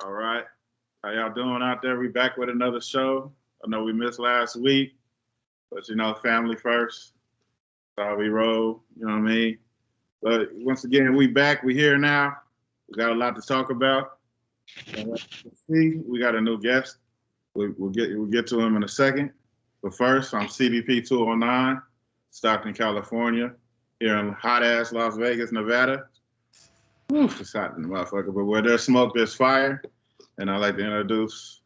All right. How y'all doing out there? We back with another show. I know we missed last week, but family first. That's how we roll. You know what I mean? But once again, we back. We here now. We got a lot to talk about. And we got a new guest. We'll get to him in a second. But first, I'm CDP 209, Stockton, California, here in hot ass Las Vegas, Nevada. Whew, it's hot in the motherfucker. But where there's smoke, there's fire. And I'd like to introduce.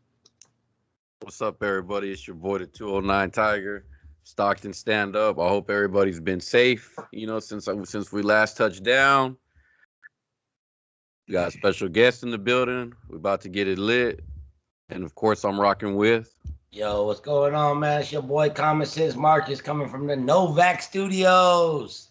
What's up, everybody? It's your boy, the 209 Tiger. Stockton, stand up. I hope everybody's been safe. Since we last touched down. We got a special guest in the building. We're about to get it lit. And of course, I'm rocking with. Yo, what's going on, man? It's your boy Common Sense Marcus coming from the Novak Studios.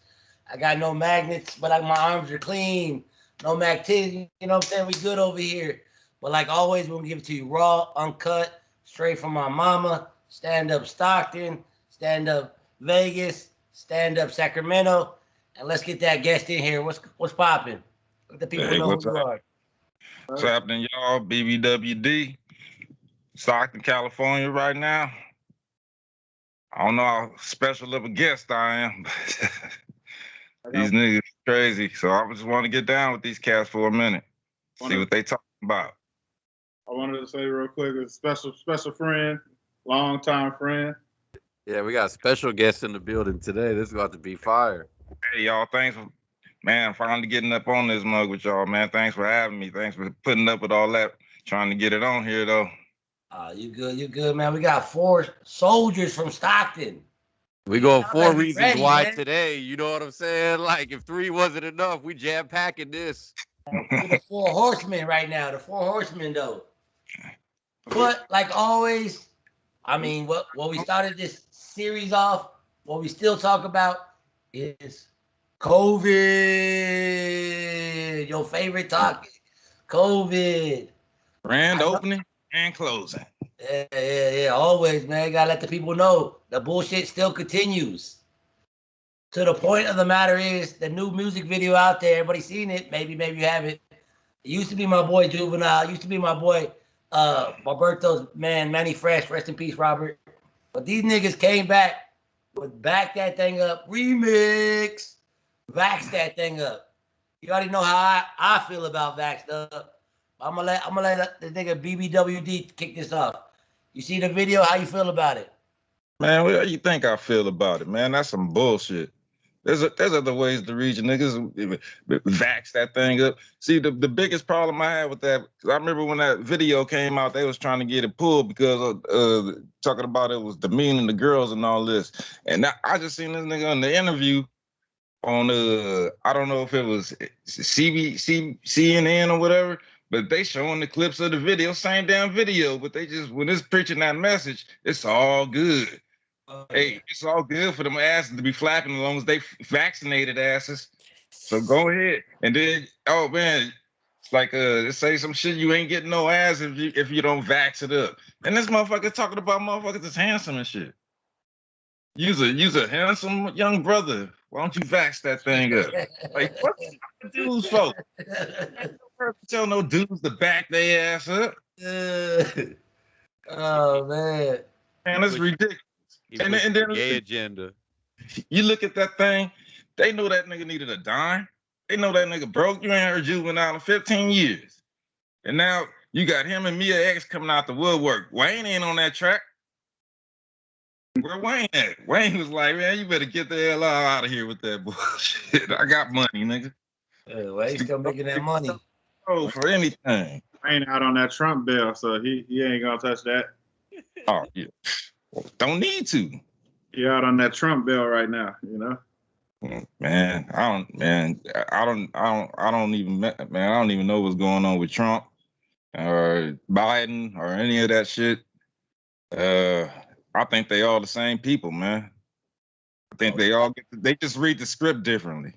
I got no magnets, but my arms are clean. No activity, you know what I'm saying? We good over here. But like always, we're gonna give it to you raw, uncut, straight from my mama. Stand up Stockton, stand up Vegas, stand up Sacramento, and let's get that guest in here. What's popping? Let the people know who you are. What's happening, y'all? BBWD, Stockton, California, right now. I don't know how special of a guest I am. These niggas crazy, so I just want to get down with these cats for a minute, see what they talking about. I wanted to say real quick, a special friend, long-time friend. Yeah, we got special guests in the building today. This is about to be fire. Hey, y'all, thanks for, man, finally getting up on this mug with y'all, man. Thanks for having me. Thanks for putting up with all that, trying to get it on here, though. You good, man. We got 4 soldiers from Stockton. We go 4 reasons why today. You know what I'm saying? Like, if 3 wasn't enough, we jam-packing this. We're the 4 horsemen right now. The 4 horsemen, though. But, like always, I mean, what we started this series off, what we still talk about is COVID. Your favorite topic, COVID. Grand opening and closing. Yeah. Always, man. Gotta let the people know the bullshit still continues. To the point of the matter is, the new music video out there, everybody seen it. Maybe you haven't. It used to be my boy Juvenile. It used to be my boy Roberto's man, Manny Fresh. Rest in peace, Robert. But these niggas came back with Back That Thing Up remix. Vax that thing up. You already know how I feel about Vaxxed Up. I'm gonna let the nigga BBWD kick this off. You see the video? How you feel about it? Man, what do you think I feel about it, man? That's some bullshit. There's other ways to reach niggas. Vax that thing up. See, the biggest problem I had with that, I remember when that video came out, they was trying to get it pulled because of talking about it was demeaning the girls and all this. And I just seen this nigga on the interview on I don't know if it was CNN or whatever, but they showing the clips of the video, same damn video, but they just, when it's preaching that message, it's all good. Hey, it's all good for them asses to be flapping as long as they vaccinated asses. So go ahead. And then, oh man, it's like say some shit, you ain't getting no ass if you don't vax it up. And this motherfucker talking about motherfuckers that's handsome and shit. You's a handsome young brother. Why don't you vax that thing up? Like, what the dudes for? Tell no dudes to back their ass up. Oh man, that's ridiculous. And then gay agenda. You look at that thing. They know that nigga needed a dime. They know that nigga broke. You ain't heard Juvenile in 15 years, and now you got him and Mia X coming out the woodwork. Wayne ain't on that track. Where Wayne at? Wayne was like, man, you better get the hell out of here with that bullshit. I got money, nigga. Wayne's still making that money. Oh, for anything. Wayne out on that Trump bill, so he ain't gonna touch that. Oh yeah, don't need to. He out on that Trump bill right now, you know. Man, I don't even know what's going on with Trump or Biden or any of that shit. I think they all the same people, man. I think they just read the script differently.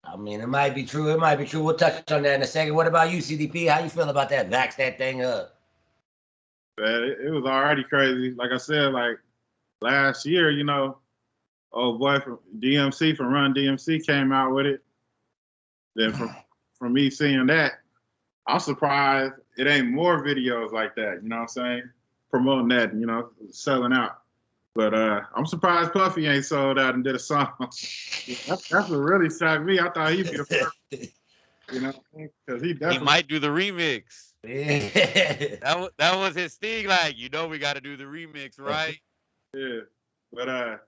I mean, it might be true. We'll touch on that in a second. What about you, CDP? How you feel about that? Vax that thing up. Man, it was already crazy. Like I said, like last year, old boy from DMC, from Run DMC, came out with it. Then from me seeing that, I'm surprised it ain't more videos like that. You know what I'm saying? Promoting that, you know, selling out. But I'm surprised Puffy ain't sold out and did a song. That's what really shocked me. I thought he'd be the first. You know, because he definitely might do the remix. Yeah. That was his thing. Like, you know, we got to do the remix, right? Yeah. But how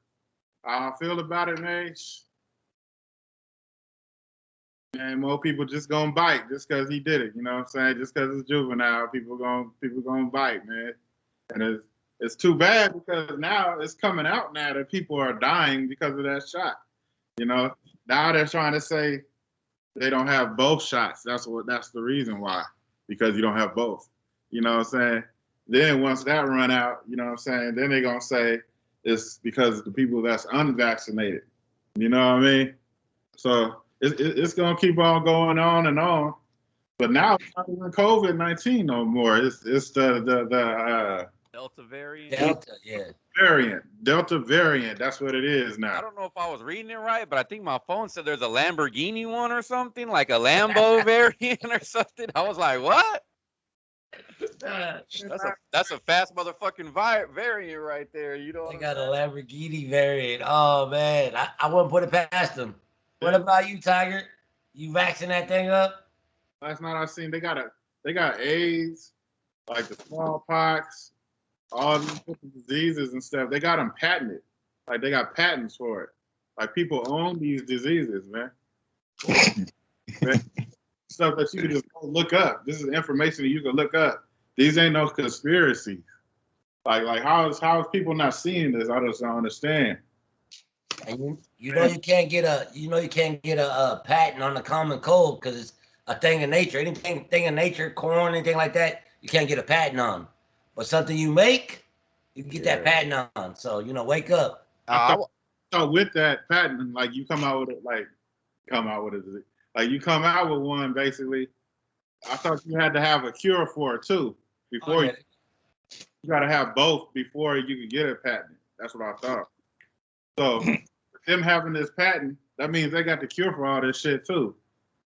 I feel about it, man. And more people just gonna bite just because he did it. You know what I'm saying? Just because it's juvenile, people gonna bite, man. And it's too bad because now it's coming out now that people are dying because of that shot. You know, now they're trying to say they don't have both shots. That's the reason why, because you don't have both. You know what I'm saying? Then once that run out, you know what I'm saying? Then they're gonna say it's because of the people that's unvaccinated. You know what I mean? So it's gonna keep on going on and on. But now it's not even COVID-19 no more. It's the Delta variant. Delta, yeah. Delta variant. That's what it is now. I don't know if I was reading it right, but I think my phone said there's a Lamborghini one or something, like a Lambo variant or something. I was like, what? That's a fast motherfucking variant right there. You know what They I'm got a saying? Lamborghini variant. Oh man, I wouldn't put it past them. What about you, Tiger? You vaccinating that thing up? Last night I seen they got AIDS, like the smallpox, all these different diseases and stuff. They got them patented. Like they got patents for it. Like people own these diseases, man. Stuff that you can just go look up. This is information that you can look up. These ain't no conspiracy. Like how is people not seeing this? I just don't understand. And you know you can't get a patent on the common cold because it's a thing of nature. Anything in nature, corn, anything like that, you can't get a patent on. But something you make, you can get that patent on. So wake up. I thought with that patent, like you come out with it, like you come out with one basically. I thought you had to have a cure for it too before you got to have both before you could get a patent. That's what I thought. So them having this patent, that means they got the cure for all this shit too.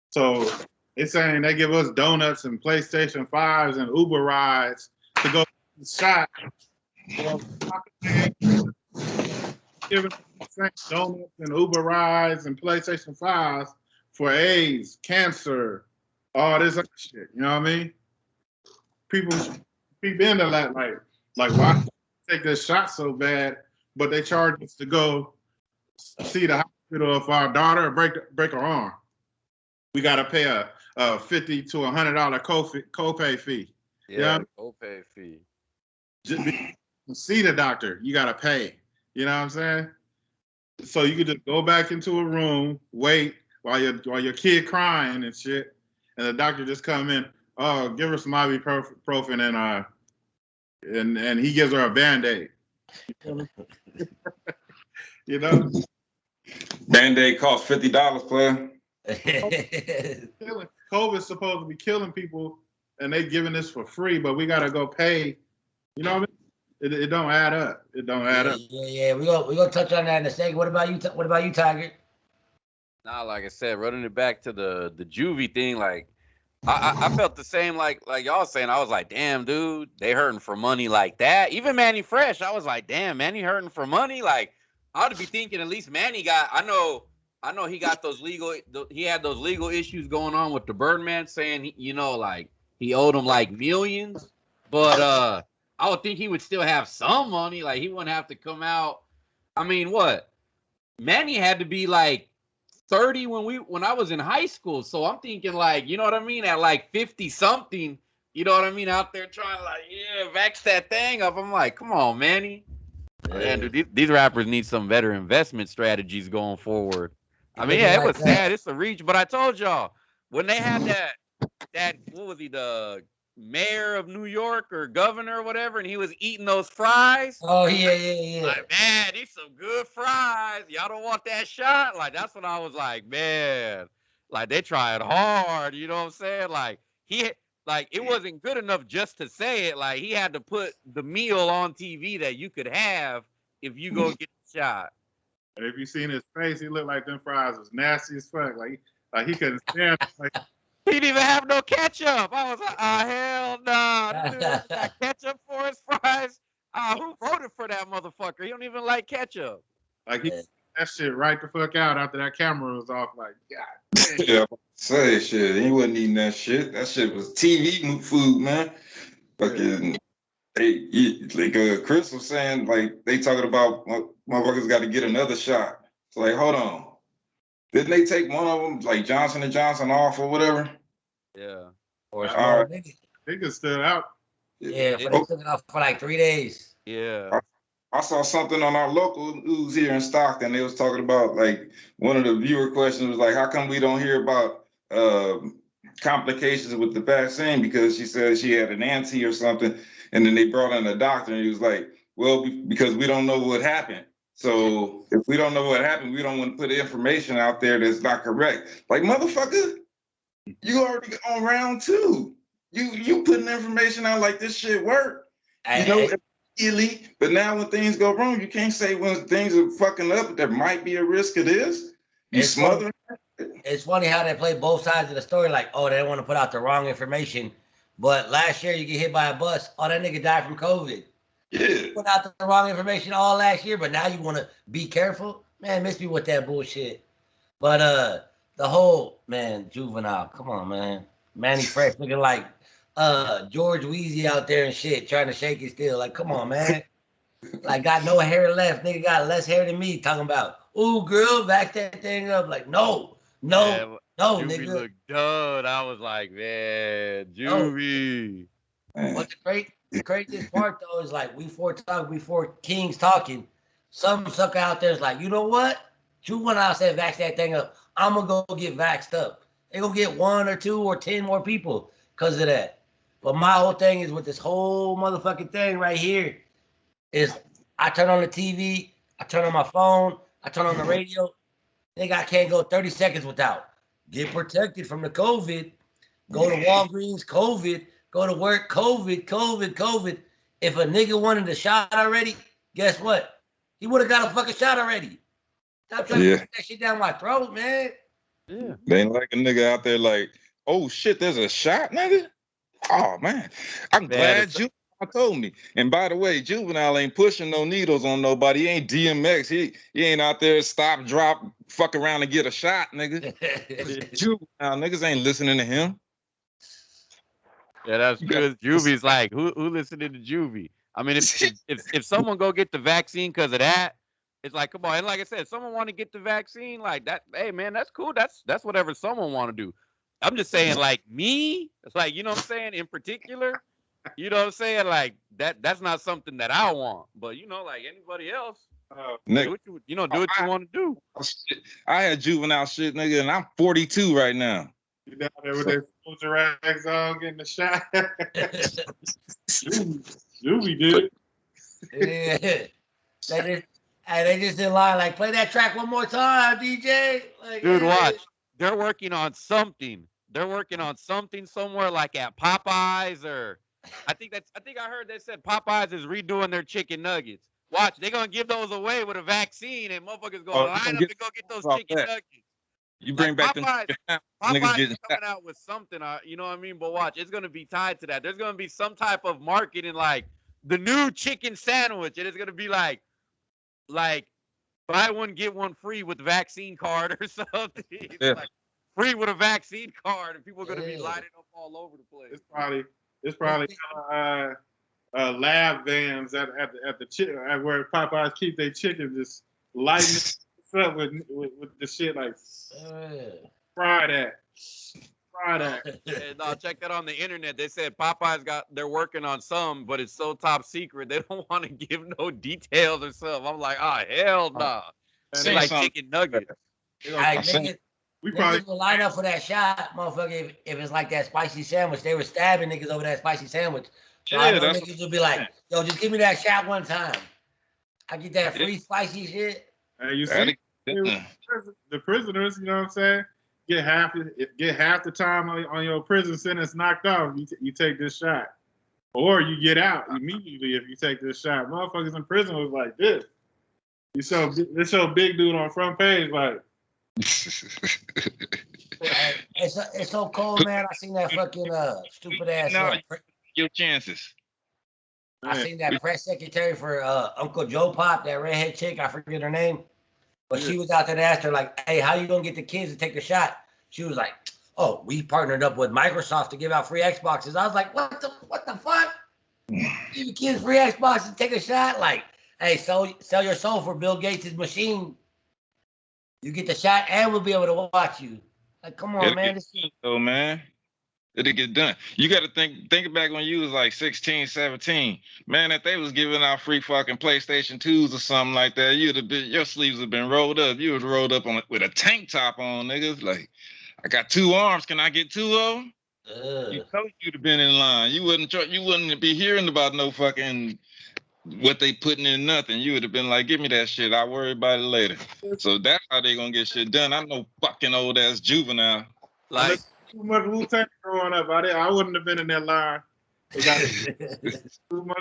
So it's saying they give us donuts and PlayStation 5s and Uber rides to go shot. Giving donuts and Uber rides and PlayStation 5s for AIDS, cancer, all this other shit. You know what I mean? People into that like why take this shot so bad, but they charge us to go see the hospital if our daughter break her arm. We got to pay a $50 to $100 copay fee. Yeah, copay fee. Just to see the doctor, you got to pay. You know what I'm saying? So you could just go back into a room, wait while your kid crying and shit, and the doctor just come in. Oh, give her some ibuprofen and he gives her a Band-Aid. You know? Band-Aid costs $50, player. COVID's supposed to be killing people, and they giving this for free, but we gotta go pay. You know what I mean? It don't add up. It don't add up. Yeah. We're gonna touch on that in a second. What about you, Tiger? Nah, like I said, running it back to the juvie thing, like I felt the same like y'all saying. I was like, damn, dude, they hurting for money like that. Even Manny Fresh, I was like, damn, Manny hurting for money. Like, I would be thinking at least Manny got. I know he got he had those legal issues going on with the Birdman, saying like he owed him like millions. But I would think he would still have some money. Like he wouldn't have to come out. I mean, what? Manny had to be like 30 when I was in high school. So I'm thinking like, you know what I mean? At like 50 something, you know what I mean? Out there trying to like, vax that thing up. I'm like, come on, Manny. Man, dude, these rappers need some better investment strategies going forward. I mean, it was sad. It's a reach, but I told y'all when they had that what was he, the mayor of New York or governor or whatever, and he was eating those fries. Oh yeah. Like, man, these some good fries. Y'all don't want that shot? Like, that's when I was like, man, like they tried hard. You know what I'm saying? Like it wasn't good enough just to say it. Like he had to put the meal on TV that you could have if you go get the shot. And if you seen his face, he looked like them fries was nasty as fuck. Like he couldn't stand it. He didn't even have no ketchup. I was like, oh, hell nah. This dude got ketchup for his fries. Who voted for that motherfucker? He don't even like ketchup. Like he that shit right the fuck out after that camera was off. Like, God damn. Yeah, say shit. He wasn't eating that shit. That shit was TV food, man. Fucking, Chris was saying, like, they talking about motherfuckers got to get another shot. So, like, hold on. Didn't they take one of them, like Johnson and Johnson, off or whatever? Yeah. Or a All small right. nigga. Niggas still out. Yeah, but they took it off for like 3 days. Yeah. I saw something on our local news here in Stockton. They was talking about, like, one of the viewer questions was like, how come we don't hear about complications with the vaccine? Because she said she had an auntie or something, and then they brought in a doctor, and he was like, well, because we don't know what happened. So if we don't know what happened, we don't want to put information out there that's not correct. Like, motherfucker, you already on round 2. You putting information out like this shit work. You know, immediately, but now when things go wrong, you can't say when things are fucking up, there might be a risk of this. You smothering. It's funny how they play both sides of the story. Like, oh, they want to put out the wrong information. But last year, you get hit by a bus. Oh, that nigga died from COVID. Yeah. Put out the wrong information all last year, but now you want to be careful. Man, miss me with that bullshit. But the whole, man, Juvenile, come on, man. Manny Fresh looking like George Weezy out there and shit, trying to shake it still. Like, come on, man. Like, got no hair left. Nigga got less hair than me. Talking about, ooh, girl, back that thing up. Like, no, Juvie nigga. looked done. I was like, man, Juvie. But the craziest part though is like we four kings talking. Some sucker out there is like, you know what? Juvenile said vax that thing up. I'm gonna go get vaxxed up. They gonna get 1 or 2 or 10 more people because of that. But my whole thing is with this whole motherfucking thing right here is I turn on the TV, I turn on my phone, I turn on the radio. Nigga, I can't go 30 seconds without. Get protected from the COVID. Go to Walgreens, COVID. Go to work, COVID. If a nigga wanted a shot already, guess what? He would have got a fucking shot already. Stop trying to put that shit down my throat, man. Yeah. They ain't like a nigga out there like, oh shit, there's a shot, nigga? Oh man. I'm glad Juvenile told me. And by the way, Juvenile ain't pushing no needles on nobody. He ain't DMX. He ain't out there stop, drop, fuck around and get a shot, nigga. Juvenile niggas ain't listening to him. Yeah, that's true. Juvie's like, who listening to Juvie? I mean, if someone go get the vaccine because of that, it's like, come on. And like I said, if someone want to get the vaccine, like that, hey man, that's cool. That's whatever someone want to do. I'm just saying, like me, it's like, you know what I'm saying, in particular, you know what I'm saying, like that's not something that I want. But you know, like anybody else, do what you want to do. I had Juvenile shit, nigga, and I'm 42 right now. You down there with their soldier rags on, getting the shot. Juvie did. Yeah. They just in line, like, play that track one more time, DJ. Like, dude, watch. They're working on something. They're working on something somewhere, like at Popeyes, or I think I heard they said Popeyes is redoing their chicken nuggets. Watch, they're gonna give those away with a vaccine, and motherfuckers gonna line up and go get those chicken nuggets. You bring back Popeyes, them Popeyes is coming out with something, you know what I mean? But watch, it's gonna be tied to that. There's gonna be some type of marketing, like the new chicken sandwich, and it's gonna be like buy one get one free with the vaccine card or something. Like free with a vaccine card, and people are gonna be lining up all over the place. It's probably lab vans at where Popeyes keep their chicken, just lighting it up with the shit like fry that. And I'll check that on the internet. They said Popeyes they're working on some, but it's so top secret they don't want to give no details or something. I'm like, hell nah. It's like chicken nuggets. We probably will line up for that shot, motherfucker. If it's like that spicy sandwich, they were stabbing niggas over that spicy sandwich. So I know niggas will be like, yo, just give me that shot one time. I get that free spicy shit. Hey, you see the prisoners, you know what I'm saying? Get half the time on your prison sentence knocked off. You take this shot, or you get out immediately if you take this shot. Motherfuckers in prison was like this. This show big dude on front page like, It's so cold, man. I seen that fucking stupid ass. Now your chances. I seen that press secretary for Uncle Joe Pop, that redhead chick. I forget her name, but she was out there and asked her like, "Hey, how you gonna get the kids to take a shot?" She was like, "Oh, we partnered up with Microsoft to give out free Xboxes." I was like, "What the fuck? Give the kids free Xboxes to take a shot? Like, hey, sell your soul for Bill Gates' machine. You get the shot, and we'll be able to watch you." Like, come on, man. Oh man. It'll get done. You got to think back when you was like 16, 17. Man, if they was giving out free fucking PlayStation 2s or something like that, you'd have been, your sleeves have been rolled up. You was rolled up with a tank top on, niggas. Like, I got 2 arms. Can I get 2 of them? You know you'd have been in line. You wouldn't be hearing about no fucking what they putting in nothing. You would have been like, give me that shit. I'll worry about it later. So that's how they gonna get shit done. I'm no fucking old ass juvenile. Like too much Wu-Tang growing up. I wouldn't have been in that line.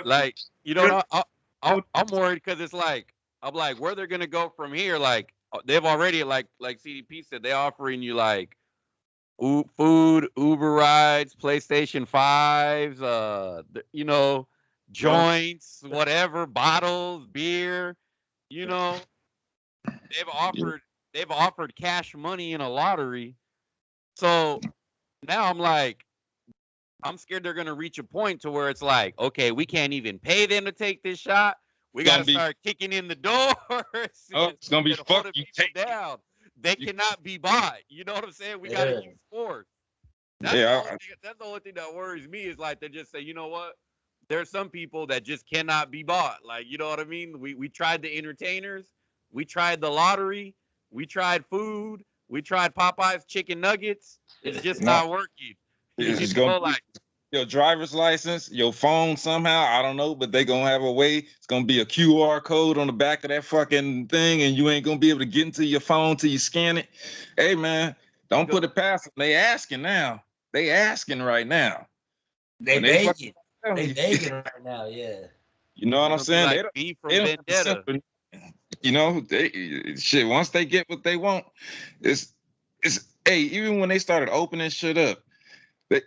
Like, you know, I'm worried because it's like, I'm like, where they're gonna go from here? Like, they've already like CDP said, they're offering you like food, Uber rides, PlayStation 5s, you know, joints, whatever, bottles, beer, you know. They've offered cash money in a lottery. So now I'm scared they're gonna reach a point to where it's like, okay, we can't even pay them to take this shot. We gotta start kicking in the doors. It's gonna be fuck you take down. They cannot be bought. You know what I'm saying? We gotta use force. That's the only thing that worries me is like they just say, you know what? There's some people that just cannot be bought. Like, you know what I mean? We tried the entertainers, we tried the lottery, we tried food, we tried Popeye's chicken nuggets. It's just not working. It's gonna be your driver's license, your phone somehow. I don't know, but they gonna have a way. It's gonna be a QR code on the back of that fucking thing, and you ain't gonna be able to get into your phone till you scan it. Hey man, don't put it past them. They asking now. They asking right now. They begging. They begging right now. Yeah. You know what I'm saying? Like they don't you know, shit. Once they get what they want, it's hey. Even when they started opening shit up.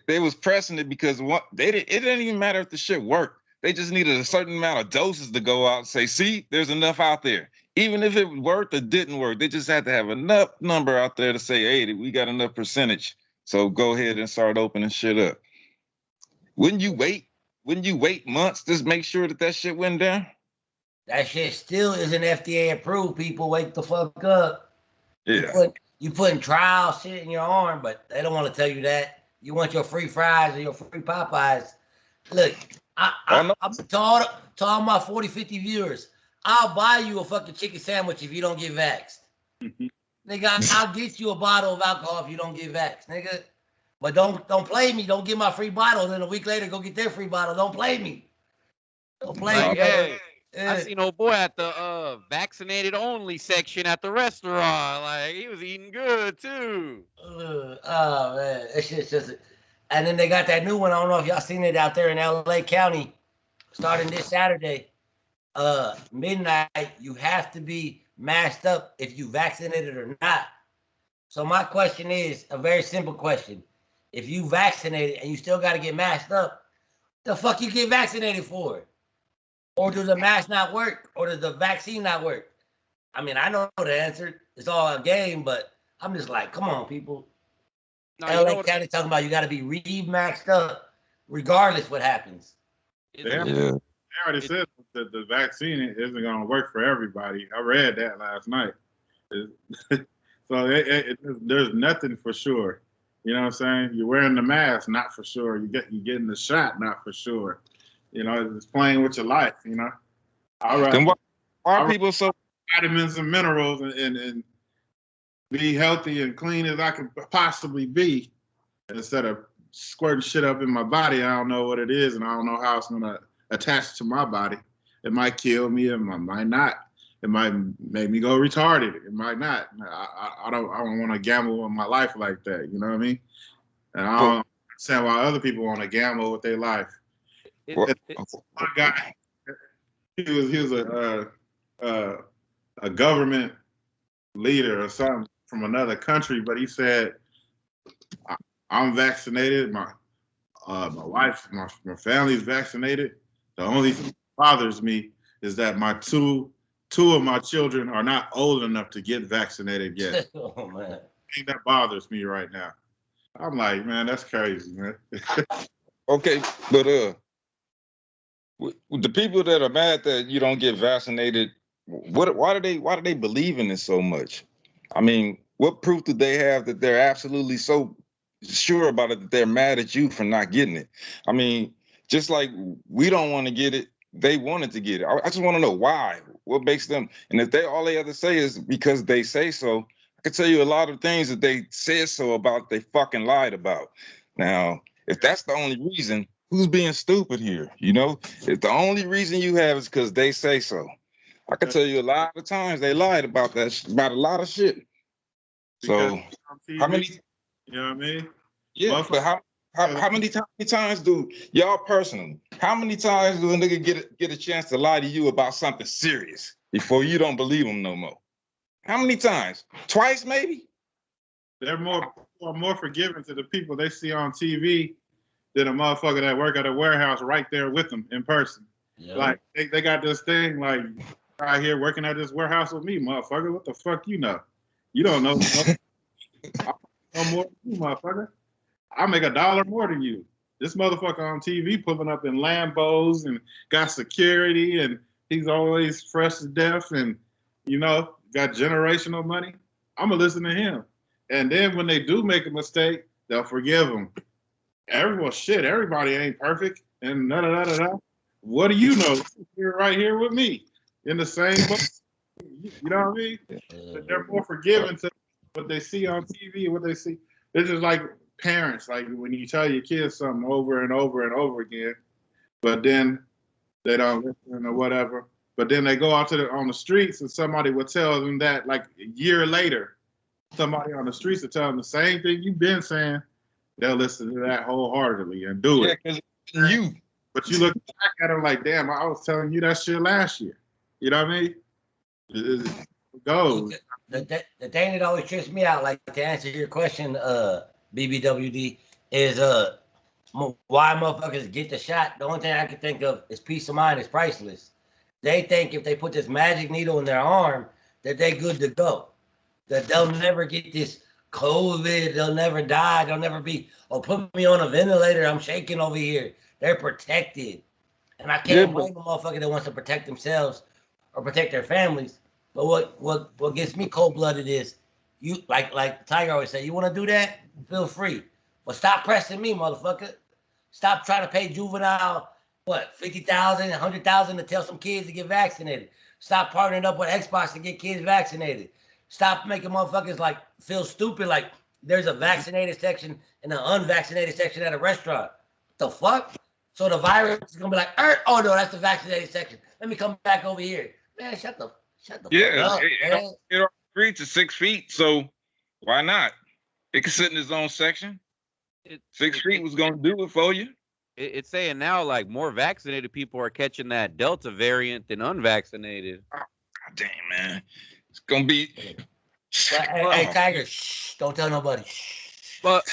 They was pressing it because it didn't even matter if the shit worked. They just needed a certain amount of doses to go out and say, see, there's enough out there. Even if it worked or didn't work, they just had to have enough number out there to say, hey, we got enough percentage. So go ahead and start opening shit up. Wouldn't you wait? Wouldn't you wait months to make sure that shit went down? That shit still isn't FDA approved. People wake the fuck up. Yeah. You putting trial shit in your arm, but they don't want to tell you that. You want your free fries or your free Popeyes. Look, I'm to all my 40, 50 viewers, I'll buy you a fucking chicken sandwich if you don't get vaxxed. Nigga, I'll get you a bottle of alcohol if you don't get vaxxed, nigga. But don't play me. Don't get my free bottle. Then a week later, go get their free bottle. Don't play me. Don't play me. Hey, I seen old boy at the vaccinated only section at the restaurant. Like, he was eating good too. Oh man, it's just. And then they got that new one. I don't know if y'all seen it out there in LA County, starting this Saturday, midnight. You have to be masked up if you vaccinated or not. So my question is a very simple question: if you vaccinated and you still got to get masked up, the fuck you get vaccinated for? Or does the mask not work? Or does the vaccine not work? I mean, I know the answer. It's all a game, but I'm just like, come on, people. No, LA County talking about you got to be re-maxed up regardless what happens. They already said that the vaccine isn't going to work for everybody. I read that last night. So there's nothing for sure. You know what I'm saying? You're wearing the mask, not for sure. You're getting the shot, not for sure. You know, it's playing with your life, you know. Then why are people so vitamins and minerals and be healthy and clean as I can possibly be instead of squirting shit up in my body? I don't know what it is and I don't know how it's gonna attach to my body. It might kill me, it might not. It might make me go retarded. It might not. I don't want to gamble with my life like that. You know what I mean? And I don't understand why other people want to gamble with their life. One guy, he was a government leader or something. from another country, but he said, I'm vaccinated. My wife, my family's vaccinated. The only thing that bothers me is that my two of my children are not old enough to get vaccinated yet. Oh man. I think that bothers me right now. I'm like, man, that's crazy, man. Okay, but with the people that are mad that you don't get vaccinated, why do they believe in it so much? I mean, what proof do they have that they're absolutely so sure about it that they're mad at you for not getting it? I mean, just like we don't want to get it, they wanted to get it. I just want to know why. What makes them? And if all they ever say is because they say so, I can tell you a lot of things that they said so about they fucking lied about. Now, if that's the only reason, who's being stupid here? You know, if the only reason you have is because they say so, I can tell you a lot of times they lied about about a lot of shit. So TV, how many? You know what I mean? Yeah, but how many times do y'all personally? How many times do a nigga get a chance to lie to you about something serious before you don't believe him no more? How many times? Twice, maybe. They're more forgiving to the people they see on TV than a motherfucker that work at a warehouse right there with them in person. Yeah. Like they got this thing like right here working at this warehouse with me, motherfucker. What the fuck you know? You don't know. I know more than you, motherfucker. I make $1 more than you. This motherfucker on TV pulling up in Lambos and got security and he's always fresh to death and, you know, got generational money. I'm going to listen to him. And then when they do make a mistake, they'll forgive them. Everybody ain't perfect and da-da-da-da-da. What do you know? You're right here with me in the same boat. You know what I mean? But they're more forgiving to what they see on TV, what they see. It's just like parents, like when you tell your kids something over and over and over again, but then they don't listen or whatever. But then they go out on the streets and somebody will tell them that like a year later, somebody on the streets will tell them the same thing you've been saying. They'll listen to that wholeheartedly and do it. Yeah, because you. But you look back at them like, damn, I was telling you that shit last year. You know what I mean? It goes. The thing that always trips me out, like to answer your question, BBWD, is why motherfuckers get the shot. The only thing I can think of is peace of mind is priceless. They think if they put this magic needle in their arm that they good to go. That they'll never get this COVID, they'll never die, they'll never be, put me on a ventilator, I'm shaking over here. They're protected. And I can't blame a motherfucker that wants to protect themselves or protect their families. But what gets me cold-blooded is you like Tiger always say, you want to do that? Feel free. But stop pressing me, motherfucker. Stop trying to pay juvenile, $50,000, $100,000 to tell some kids to get vaccinated. Stop partnering up with Xbox to get kids vaccinated. Stop making motherfuckers like feel stupid like there's a vaccinated section and an unvaccinated section at a restaurant. What the fuck? So the virus is gonna be like, oh no, that's the vaccinated section. Let me come back over here. Man, shut the fuck up. It agreed to 6 feet, so why not? It can sit in his own section. 6 feet was gonna do it for you. It's saying now like more vaccinated people are catching that Delta variant than unvaccinated. Oh, God damn, man. It's gonna be. Hey, Tiger, shh, don't tell nobody. Shh. But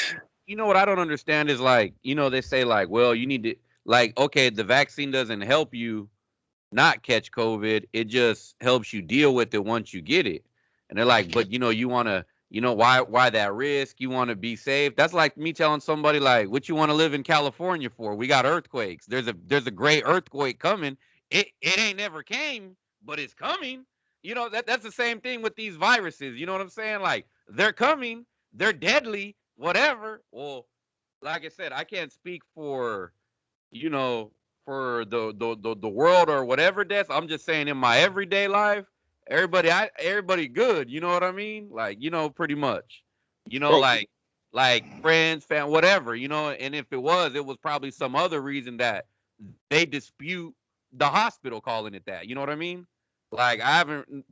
you know what I don't understand is like, they say like, well, you need to like, okay, the vaccine doesn't help you not catch COVID. It just helps you deal with it once you get it. And they're like, but you want to, why that risk? You want to be safe. That's like me telling somebody like, what you want to live in California for? We got earthquakes. There's a great earthquake coming. It ain't never came, but it's coming. That's the same thing with these viruses. You know what I'm saying? Like they're coming, they're deadly, whatever. Well, like I said, I can't speak for, for the world or whatever death. I'm just saying in my everyday life, everybody good. You know what I mean? Like, pretty much, like friends, family, whatever, and if it was probably some other reason that they dispute the hospital calling it that. You know what I mean? Like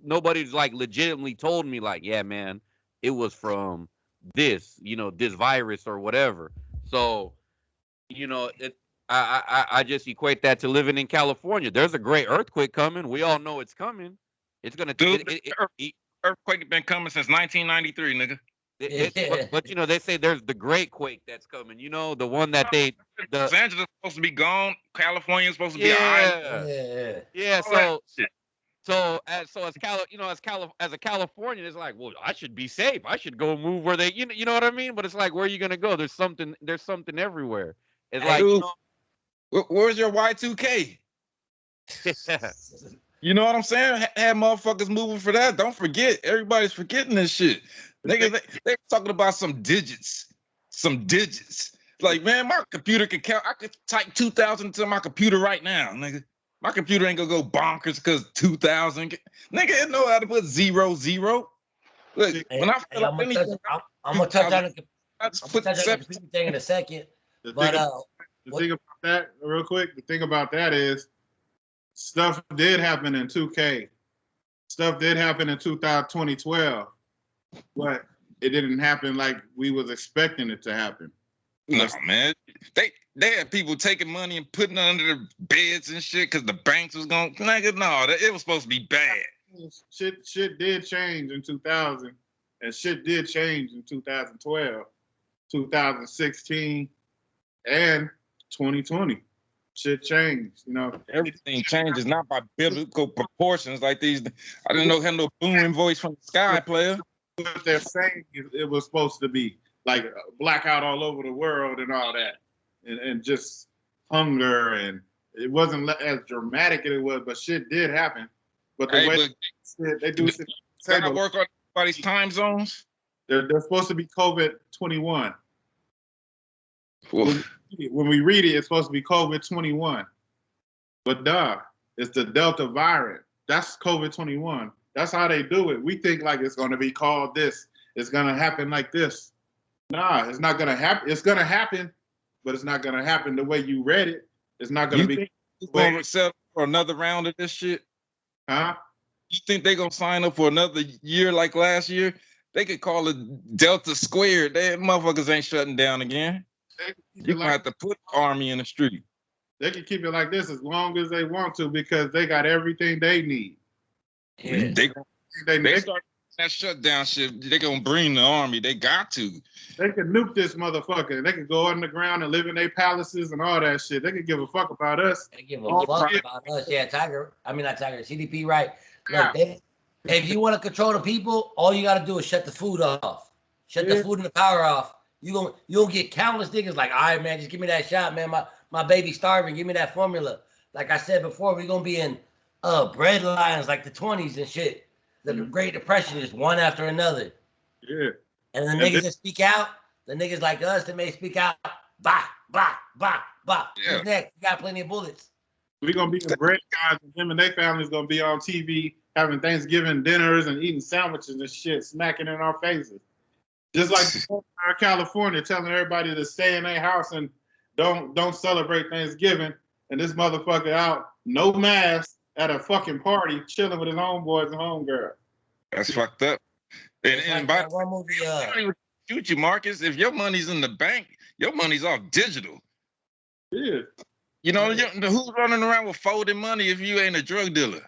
nobody's like legitimately told me like, yeah, man, it was from this, this virus or whatever. So, I just equate that to living in California. There's a great earthquake coming. We all know it's coming. It's gonna. earthquake been coming since 1993, nigga. But you know, they say there's the great quake that's coming. You know, the one that the Los Angeles supposed to be gone. California's supposed to be an island. Yeah. All that shit. As a Californian, it's like, well, I should be safe. I should go move where they, you know what I mean? But it's like, where are you gonna go? There's something everywhere. It's like, Dude, where's your Y2K? You know what I'm saying? Have motherfuckers moving for that. Don't forget, everybody's forgetting this shit. Nigga, they talking about some digits. Like, man, my computer can count. I could type 2,000 into my computer right now, nigga. My computer ain't gonna go bonkers because 2,000. Nigga, it know how to put 0, 0. Look, when I feel I'm gonna touch on the computer thing in a second. The thing about that, real quick, the thing about that is stuff did happen in 2K. Stuff did happen in 2012, but it didn't happen like we was expecting it to happen. No, man. They had people taking money and putting it under the beds and shit because the banks was going, nigga, no, it was supposed to be bad. Shit did change in 2000, and shit did change in 2012, 2016, and 2020. Shit changed, you know. Everything changes not by biblical proportions like these. I didn't know had no booming voice from the sky, player. What they're saying it was supposed to be like blackout all over the world and all that, and just hunger, and it wasn't as dramatic as it was, but shit did happen. But the way they do shit, they gotta work on everybody's time zones. They're supposed to be COVID-21. When we read it, it's supposed to be COVID-21. But it's the Delta variant. That's COVID-21. That's how they do it. We think like it's going to be called this. It's going to happen like this. Nah, it's not going to happen. It's going to happen, but it's not going to happen the way you read it. It's not going to be. You going to settle for another round of this shit? Huh? You think they're going to sign up for another year like last year? They could call it Delta Squared. They motherfuckers ain't shutting down again. You're going to have to put the army in the street. They can keep it like this as long as they want to because they got everything they need. Yeah. They start that shutdown shit. They gonna bring the army. They got to. They could nuke this motherfucker. They could go underground and live in their palaces and all that shit. They could give a fuck about us. They give a fuck about us. Yeah, not Tiger. CDP, right? Look, if you want to control the people, all you got to do is shut the food off. Shut the food and the power off. You'll get countless niggas like, all right, man, just give me that shot, man. My baby's starving. Give me that formula. Like I said before, we're gonna be in bread lines like the 20s and shit. The Great Depression is one after another. Yeah. And the niggas that speak out, the niggas like us that may speak out, bah, bah, bah, bah. Yeah. Who's next? We got plenty of bullets. We're gonna be the bread guys, and them and their families gonna be on TV having Thanksgiving dinners and eating sandwiches and shit, smacking in our faces. Just like California telling everybody to stay in their house and don't celebrate Thanksgiving, and this motherfucker out, no mask, at a fucking party, chilling with his homeboys and homegirl. That's fucked up. And by one movie, shoot you, Marcus. If your money's in the bank, your money's all digital. Yeah. You know, who's running around with folding money if you ain't a drug dealer?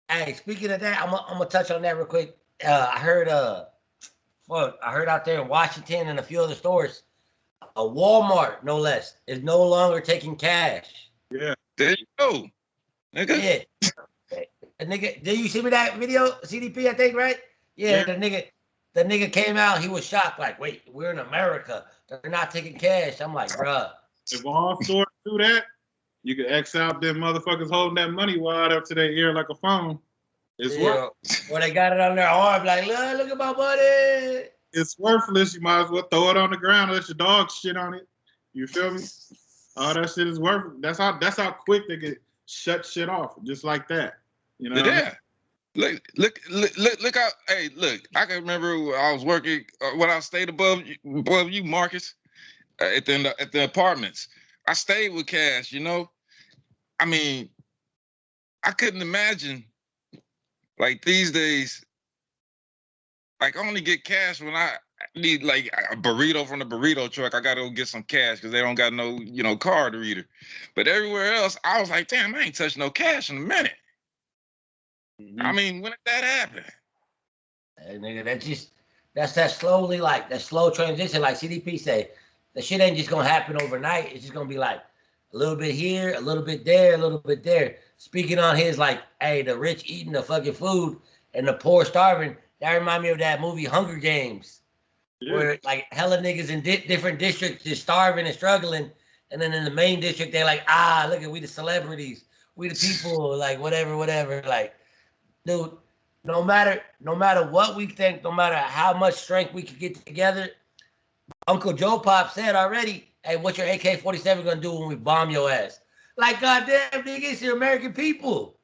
Hey, speaking of that, I'm gonna touch on that real quick. I heard out there in Washington and a few other stores, a Walmart, no less, is no longer taking cash. Yeah. There you go. Nigga. Yeah. The nigga, did you see me that video? CDP, I think, right? Yeah, the nigga came out, he was shocked, like, wait, we're in America. They're not taking cash. I'm like, bruh. If all stores do that, you can X out them motherfuckers holding that money wide up to their ear like a phone. It's worthless. Or they got it on their arm, like, look at my money. It's worthless. You might as well throw it on the ground and let your dog shit on it. You feel me? All that shit is worthless. That's how quick they get shut shit off, just like that. You know? Yeah. Look out. Hey, look, I can remember I was working when I stayed above you, Marcus, at the apartments. I stayed with cash, you know. I mean, I couldn't imagine like these days. Like I only get cash when I need like a burrito from the burrito truck. I gotta go get some cash because they don't got no, card reader. But everywhere else, I was like, damn, I ain't touched no cash in a minute. Mm-hmm. I mean, when did that happen? And nigga, that's that slowly, like that slow transition, like CDP say. The shit ain't just gonna happen overnight. It's just gonna be like a little bit here, a little bit there, a little bit there. Speaking on his like, hey, the rich eating the fucking food and the poor starving. That remind me of that movie Hunger Games, where like hella niggas in different districts just starving and struggling, and then in the main district they're like, look at we the celebrities, we the people, like whatever. Like, dude, no matter what we think, no matter how much strength we could get together, Uncle Joe Pop said already, hey, what's your AK-47 gonna do when we bomb your ass? Like, goddamn, nigga, it's your American people.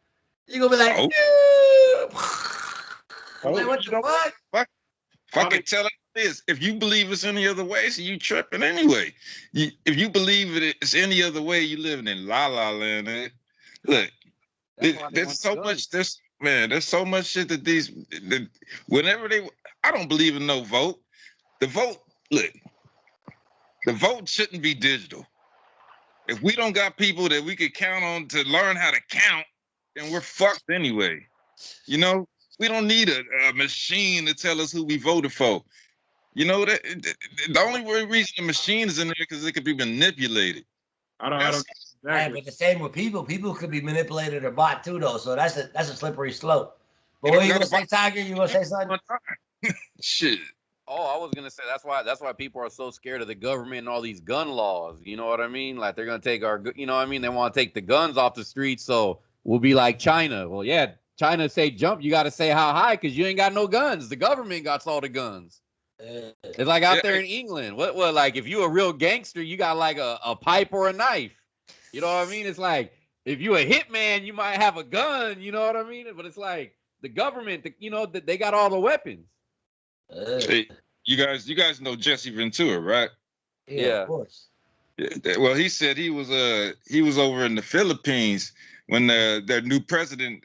You're gonna be like, like what the fuck? Fucking tell it this. If you believe it's any other way, so you tripping anyway. If you believe it's any other way, you living in la la land. Look, there's so much. There's so much shit that whenever I don't believe in no vote. The vote, look, the vote shouldn't be digital. If we don't got people that we could count on to learn how to count, then we're fucked anyway. You know, we don't need a machine to tell us who we voted for. You know, that the only reason the machine is in there because it could be manipulated. I don't exactly. Yeah, but the same with people. People could be manipulated or bought too, though. So that's a slippery slope. But what you gonna say, Tiger? You gonna say something? Shit. Oh, I was gonna say that's why people are so scared of the government and all these gun laws. You know what I mean? Like they're gonna take our, you know what I mean? They want to take the guns off the streets, so we'll be like China. Well, yeah, China say jump, you got to say how high because you ain't got no guns. The government got all the guns. It's like out there in England. What like if you a real gangster, you got like a pipe or a knife. You know what I mean? It's like if you a hitman, you might have a gun. You know what I mean? But it's like the government, you know, they got all the weapons. Hey, you guys know Jesse Ventura, right? Yeah, of course. Yeah, well, he said he was over in the Philippines when their new president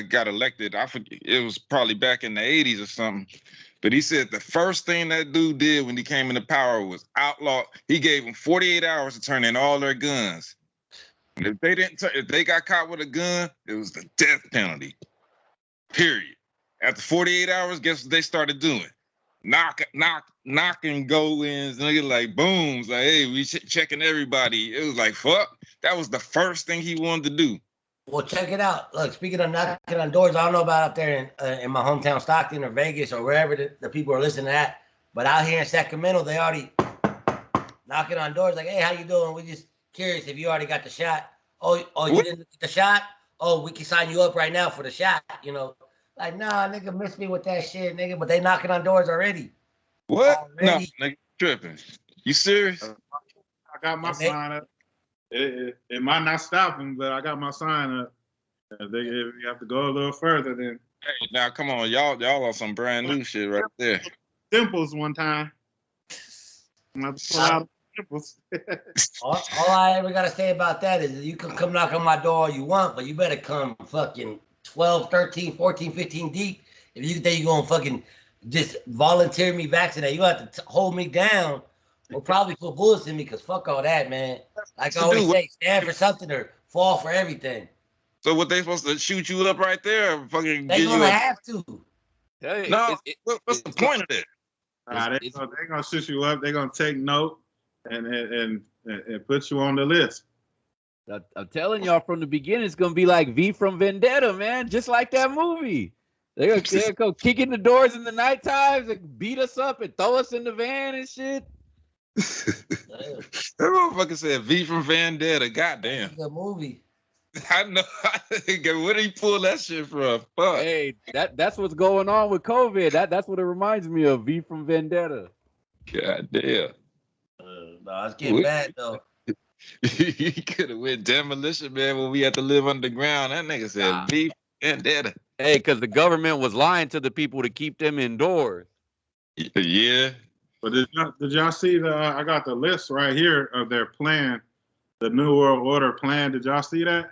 got elected. I forget, it was probably back in the 80s or something. But he said the first thing that dude did when he came into power was outlaw. He gave them 48 hours to turn in all their guns. And if they got caught with a gun, it was the death penalty. Period. After 48 hours, guess what they started doing? Knocking go-ins, nigga, like booms, like, hey, we checking everybody. It was like, fuck. That was the first thing he wanted to do. Well, check it out. Look, speaking of knocking on doors, I don't know about up there in my hometown, Stockton or Vegas or wherever the people are listening at, but out here in Sacramento, they already knocking on doors like, hey, how you doing? We're just curious if you already got the shot. Oh, you didn't get the shot? Oh, we can sign you up right now for the shot, you know. Like, nah, nigga, miss me with that shit, nigga. But they knocking on doors already. What? Already. No, nigga, tripping. You serious? I got my sign up. It might not stop them, but I got my sign up. If you have to go a little further, then. Hey, now come on, y'all are some brand new shit right there. Dimples one time. all I ever gotta say about that is you can come knock on my door all you want, but you better come fucking 12, 13, 14, 15 deep. If you think you're gonna fucking just volunteer me vaccinate, you have to hold me down or probably put bullets in me because fuck all that, man. Like I always say, stand for something or fall for everything. So what, they supposed to shoot you up right there? Or fucking they gonna have to. Hey, no, what's the point of that? They're gonna shoot you up. They're gonna take note and put you on the list. I'm telling y'all from the beginning, it's gonna be like V from Vendetta, man, just like that movie. They're gonna go kick in the doors in the night times and beat us up and throw us in the van and shit. That motherfucker said V from Vendetta. Goddamn. The movie. I know. Where did he pull that shit from? Fuck. Hey, that's what's going on with COVID. That's what it reminds me of. V from Vendetta. God damn. No, it's getting bad though. He could have went Demolition Man when we had to live underground. That nigga said V from Vendetta. Hey, because the government was lying to the people to keep them indoors. Yeah. But did y'all see I got the list right here of their plan, the New World Order plan. Did y'all see that?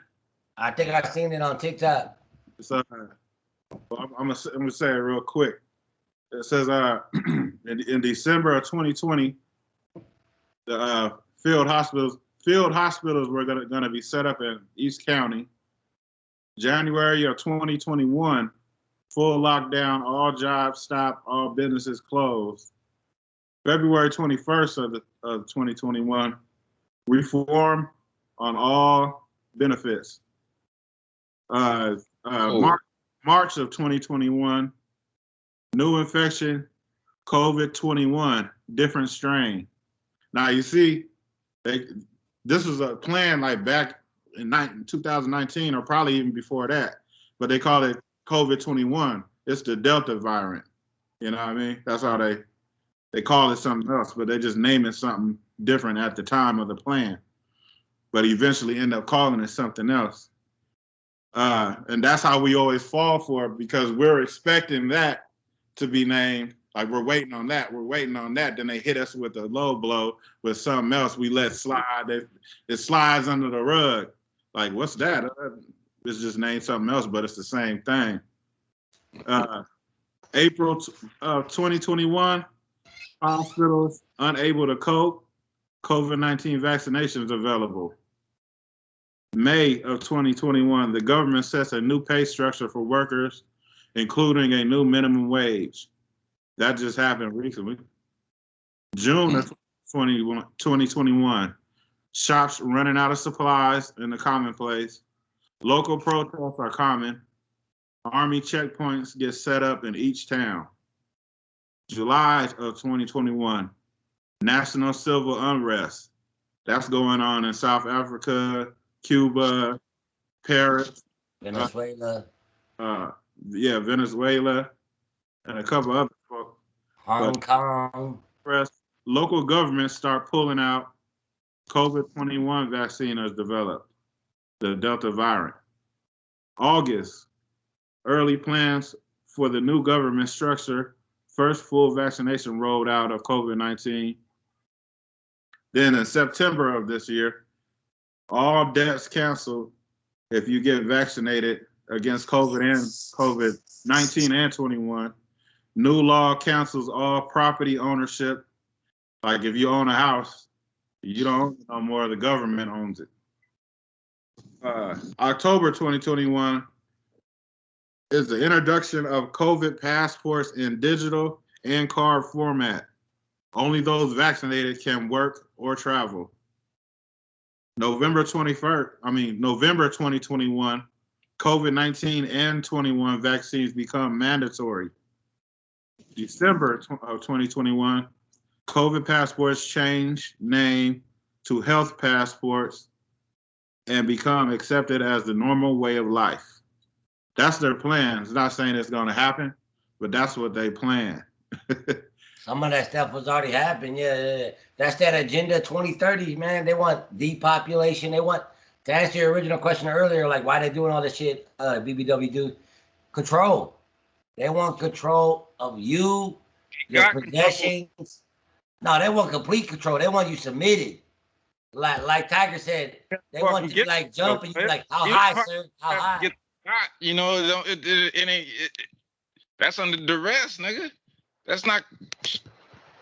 I think I've seen it on TikTok. So, I'm gonna say it real quick. It says in December of 2020, the field hospitals were gonna be set up in East County. January of 2021, full lockdown, all jobs stopped, all businesses closed. February 21st of 2021, reform on all benefits. March of 2021, new infection, COVID-21, different strain. Now you see, this was a plan like back in 2019 or probably even before that, but they call it COVID-21. It's the Delta variant. You know what I mean? That's how they call it something else, but they just name it something different at the time of the plan. But eventually end up calling it something else. And that's how we always fall for it, because we're expecting that to be named. Like, we're waiting on that. Then they hit us with a low blow with something else we let slide. It slides under the rug. Like, what's that? It's just named something else, but it's the same thing. April of 2021, hospitals unable to cope, COVID-19 vaccinations available. May of 2021, the government sets a new pay structure for workers, including a new minimum wage. That just happened recently. June of 2021, shops running out of supplies in the commonplace. Local protests are common. Army checkpoints get set up in each town. July of 2021, national civil unrest. That's going on in South Africa, Cuba, Paris, Venezuela. Venezuela, and a couple other folks. Hong Kong. Local governments start pulling out. COVID-21 vaccine is developed, the Delta variant. August, early plans for the new government structure. First full vaccination rolled out of COVID-19. Then in September of this year, all debts canceled if you get vaccinated against COVID-19 and 21. New law cancels all property ownership. Like, if you own a house, you don't own it no more, the government owns it. October 2021 is the introduction of COVID passports in digital and card format. Only those vaccinated can work or travel. November 2021, COVID-19 and 21 vaccines become mandatory. December of 2021, COVID passports change name to health passports and become accepted as the normal way of life. That's their plan. It's not saying it's going to happen, but that's what they plan. Some of that stuff was already happening. Yeah. That's that Agenda 2030, man. They want depopulation. They want, to answer your original question earlier, like why they doing all this shit, BBW do, control. They want control of you, your possessions. No, they want complete control. They want you submitted. Like Tiger said, they want you to like jump and you like, how high, sir? How high? You know, that's under duress, nigga. That's not,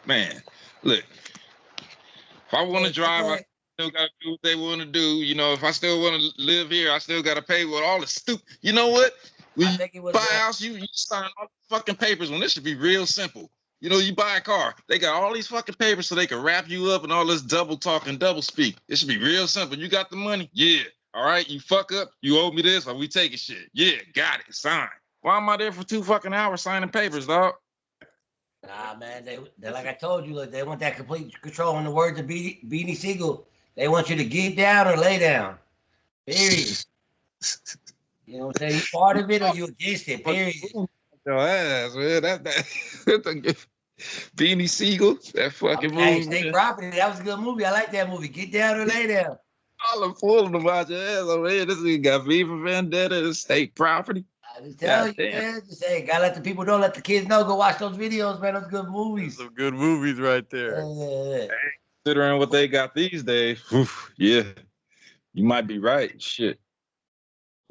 man. Look, if I want to drive, I still got to do what they want to do. You know, if I still want to live here, I still got to pay with all the stupid. You know what? When you buy a house, you sign all the fucking papers when this should be real simple. You know, you buy a car, they got all these fucking papers so they can wrap you up and all this double talk and double speak. It should be real simple. You got the money? Yeah. All right, you fuck up, you owe me this, or we taking shit. Yeah, got it, sign. Why am I there for 2 fucking hours signing papers, dog? Nah, man, they like I told you, look, they want that complete control. In the words of Beanie Siegel, they want you to get down or lay down. Period. You know what I'm saying? You part of it or you against it, period. Your ass, man. That Beanie Siegel, that fucking movie. State Property, that was a good movie. I like that movie. Get down or lay down. All I'm fooling about your ass over here. This nigga got V for Vendetta, State Property. I just tell you, man. Just say, gotta let the people know, let the kids know. Go watch those videos, man. Those good movies. Some good movies right there. Considering what they got these days, yeah, you might be right. Shit.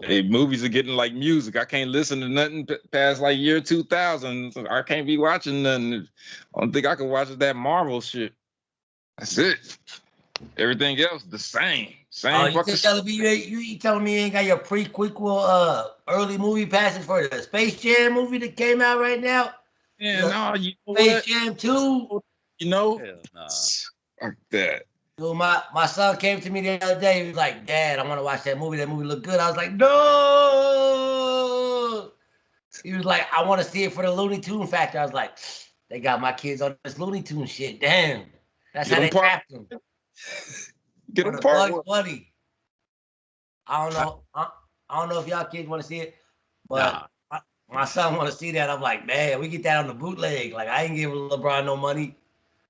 Hey, movies are getting like music. I can't listen to nothing past like year 2000. So I can't be watching nothing. Only thing I can watch is that Marvel shit. That's it. Everything else the same. Oh, Same you fucking. telling me you telling me you ain't got your prequel early movie passes for the Space Jam movie that came out right now? Yeah, no, you know Space what? Jam 2. You know, Hell nah. fuck that. Dude, my son came to me the other day. He was like, "Dad, I want to watch that movie. That movie looked good." I was like, "No." He was like, "I want to see it for the Looney Tune factor." I was like, "They got my kids on this Looney Tune shit. Damn, that's Get how them they part. trapped them Get for them the part Bugs one. Bunny." I don't know. I don't know if y'all kids want to see it, but my son want to see that. I'm like, man, we get that on the bootleg. Like, I ain't giving LeBron no money.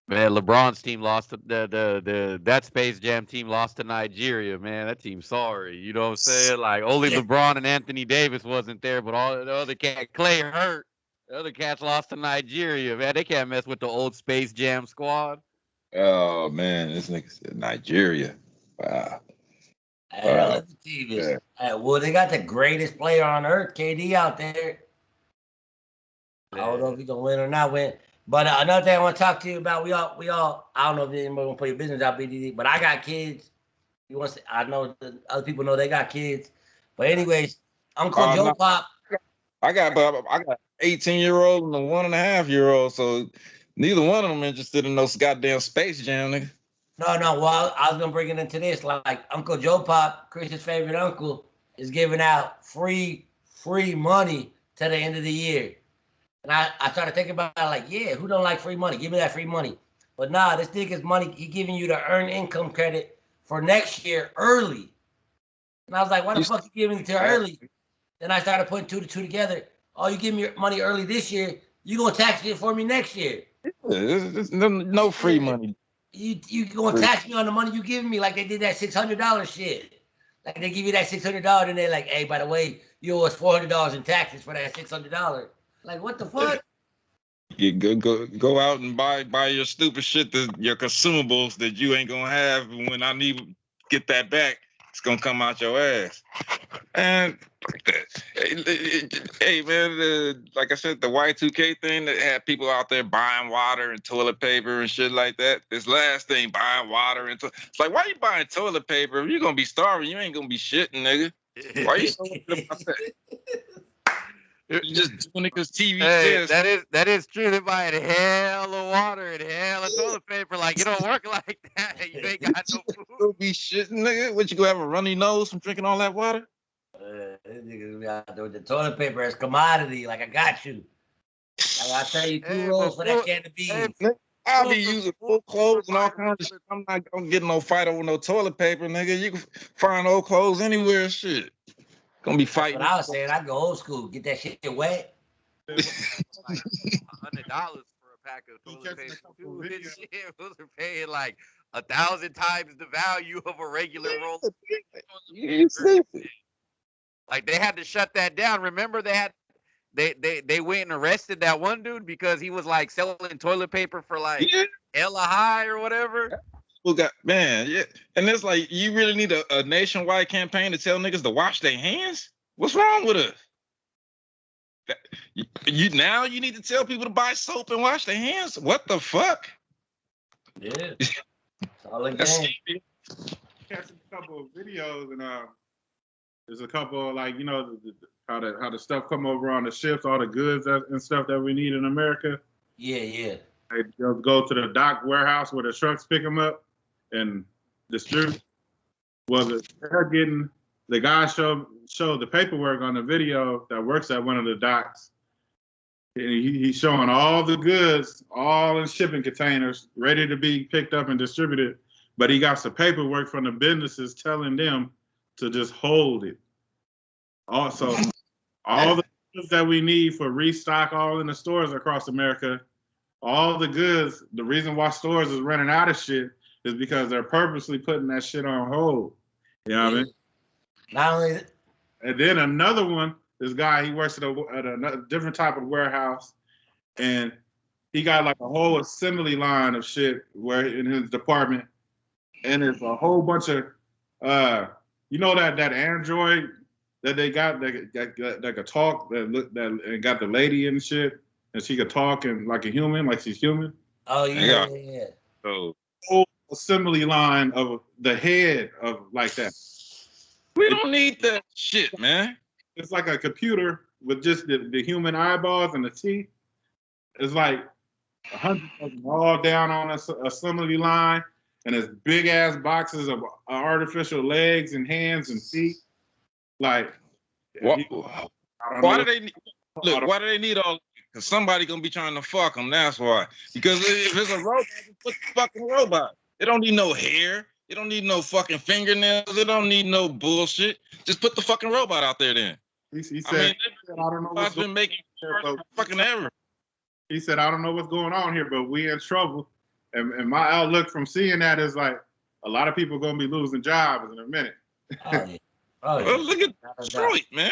Man, LeBron's team lost to that Space Jam team lost to Nigeria, man. That team's sorry. You know what I'm saying? Like only LeBron and Anthony Davis wasn't there, but all the other cat Clay hurt. The other cats lost to Nigeria, man. They can't mess with the old Space Jam squad. Oh man, this nigga said Nigeria. Wow. Hell, the team is. Well, they got the greatest player on earth, KD, out there. I don't know if he's gonna win or not win. But another thing I want to talk to you about, we all. I don't know if anybody gonna put your business out, BDD, but I got kids. You want? I know other people know they got kids. But anyways, Uncle Joe No, Pop. I got 18-year-old and a 1.5-year-old, so neither one of them interested in those goddamn Space Jam, nigga. No. Well, I was gonna bring it into this. Like Uncle Joe Pop, Chris's favorite uncle, is giving out free money to the end of the year. And I started thinking about it, like, yeah, who don't like free money? Give me that free money. But nah, this nigga's money, he giving you the earned income credit for next year early. And I was like, why the fuck you giving it to early? Then I started putting two to two together. Oh, you give me your money early this year, you gonna tax it for me next year. There's no free money. You gonna tax me on the money you giving me like they did that $600 shit. Like they give you that $600 and they're like, hey, by the way, you owe us $400 in taxes for that $600. Like, what the fuck? You go out and buy your stupid shit, your consumables that you ain't gonna have. When I need to get that back, it's gonna come out your ass. And hey man, like I said, the Y2K thing that had people out there buying water and toilet paper and shit like that. This last thing, buying water and it's like, why you buying toilet paper? If you're gonna be starving, you ain't gonna be shitting, nigga. Why you so upset about that? You just doing it because TV Hey, says. that is true. They buying hell of water and hell of toilet paper. Like it don't work like that. You ain't got no food. You'll be shitting, nigga. What, you gonna have a runny nose from drinking all that water? This nigga be out there with the toilet paper as commodity. Like, I got you. Like, I'll tell you two rolls for that can of beans. I'll be using full clothes and all kinds of shit. I'm not gonna get no fight over no toilet paper, nigga. You can find old clothes anywhere, shit. Gonna be fighting. That's what I was saying. I go old school. Get that shit wet. Like $100 for a pack of toilet paper. Dude, this shit was paying like 1,000 times the value of a regular roll. Like they had to shut that down. Remember they went and arrested that one dude because he was like selling toilet paper for like hella high or whatever. Who got, man, yeah. And it's like, you really need a nationwide campaign to tell niggas to wash their hands? What's wrong with us? You need to tell people to buy soap and wash their hands? What the fuck? Yeah. It's all a game. Catching a couple of videos and there's a couple of, like, you know, how the stuff come over on the ships, all the goods and stuff that we need in America. Yeah. They go to the dock warehouse where the trucks pick them up and distribute. Well, the guy showed the paperwork on the video that works at one of the docks. And he's showing all the goods, all in shipping containers, ready to be picked up and distributed. But he got some paperwork from the businesses telling them to just hold it. Also, all the goods that we need for restock all in the stores across America, all the goods, the reason why stores is running out of shit is because they're purposely putting that shit on hold. You know what I mean? Not only that. And then another one, this guy, he works at a different type of warehouse, and he got like a whole assembly line of shit where in his department, and it's a whole bunch of, you know, that Android that they got that could talk, and got the lady and shit, and she could talk and like a human, like she's human. Oh yeah. So assembly line of the head of like that. We don't need that shit, man. It's like a computer with just the human eyeballs and the teeth. It's like 100 of them all down on a assembly line, and there's big ass boxes of artificial legs and hands and feet. Like, Why do they why do they need all? Because somebody gonna be trying to fuck them. That's why. Because if it's a robot, just put the fucking robot. It don't need no hair. It don't need no fucking fingernails. It don't need no bullshit. Just put the fucking robot out there then. He said, I mean, I don't know what's been making fucking ever. He said, I don't know what's going on here, but we in trouble. And my outlook from seeing that is like a lot of people gonna be losing jobs in a minute. Oh, yeah. Oh, yeah. Well, look at Detroit, man.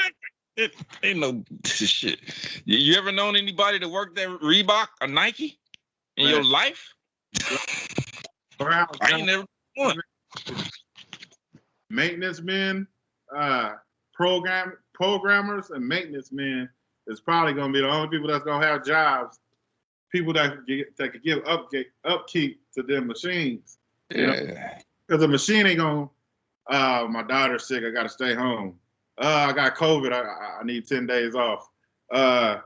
It ain't no shit. You ever known anybody to work at Reebok or Nike in your life? I ain't never one. Maintenance men, programmers, and maintenance men is probably gonna be the only people that's gonna have jobs. People that could give upkeep to their machines. Yeah. Because the machine ain't gonna. My daughter's sick. I gotta stay home. I got COVID. I need 10 days off. I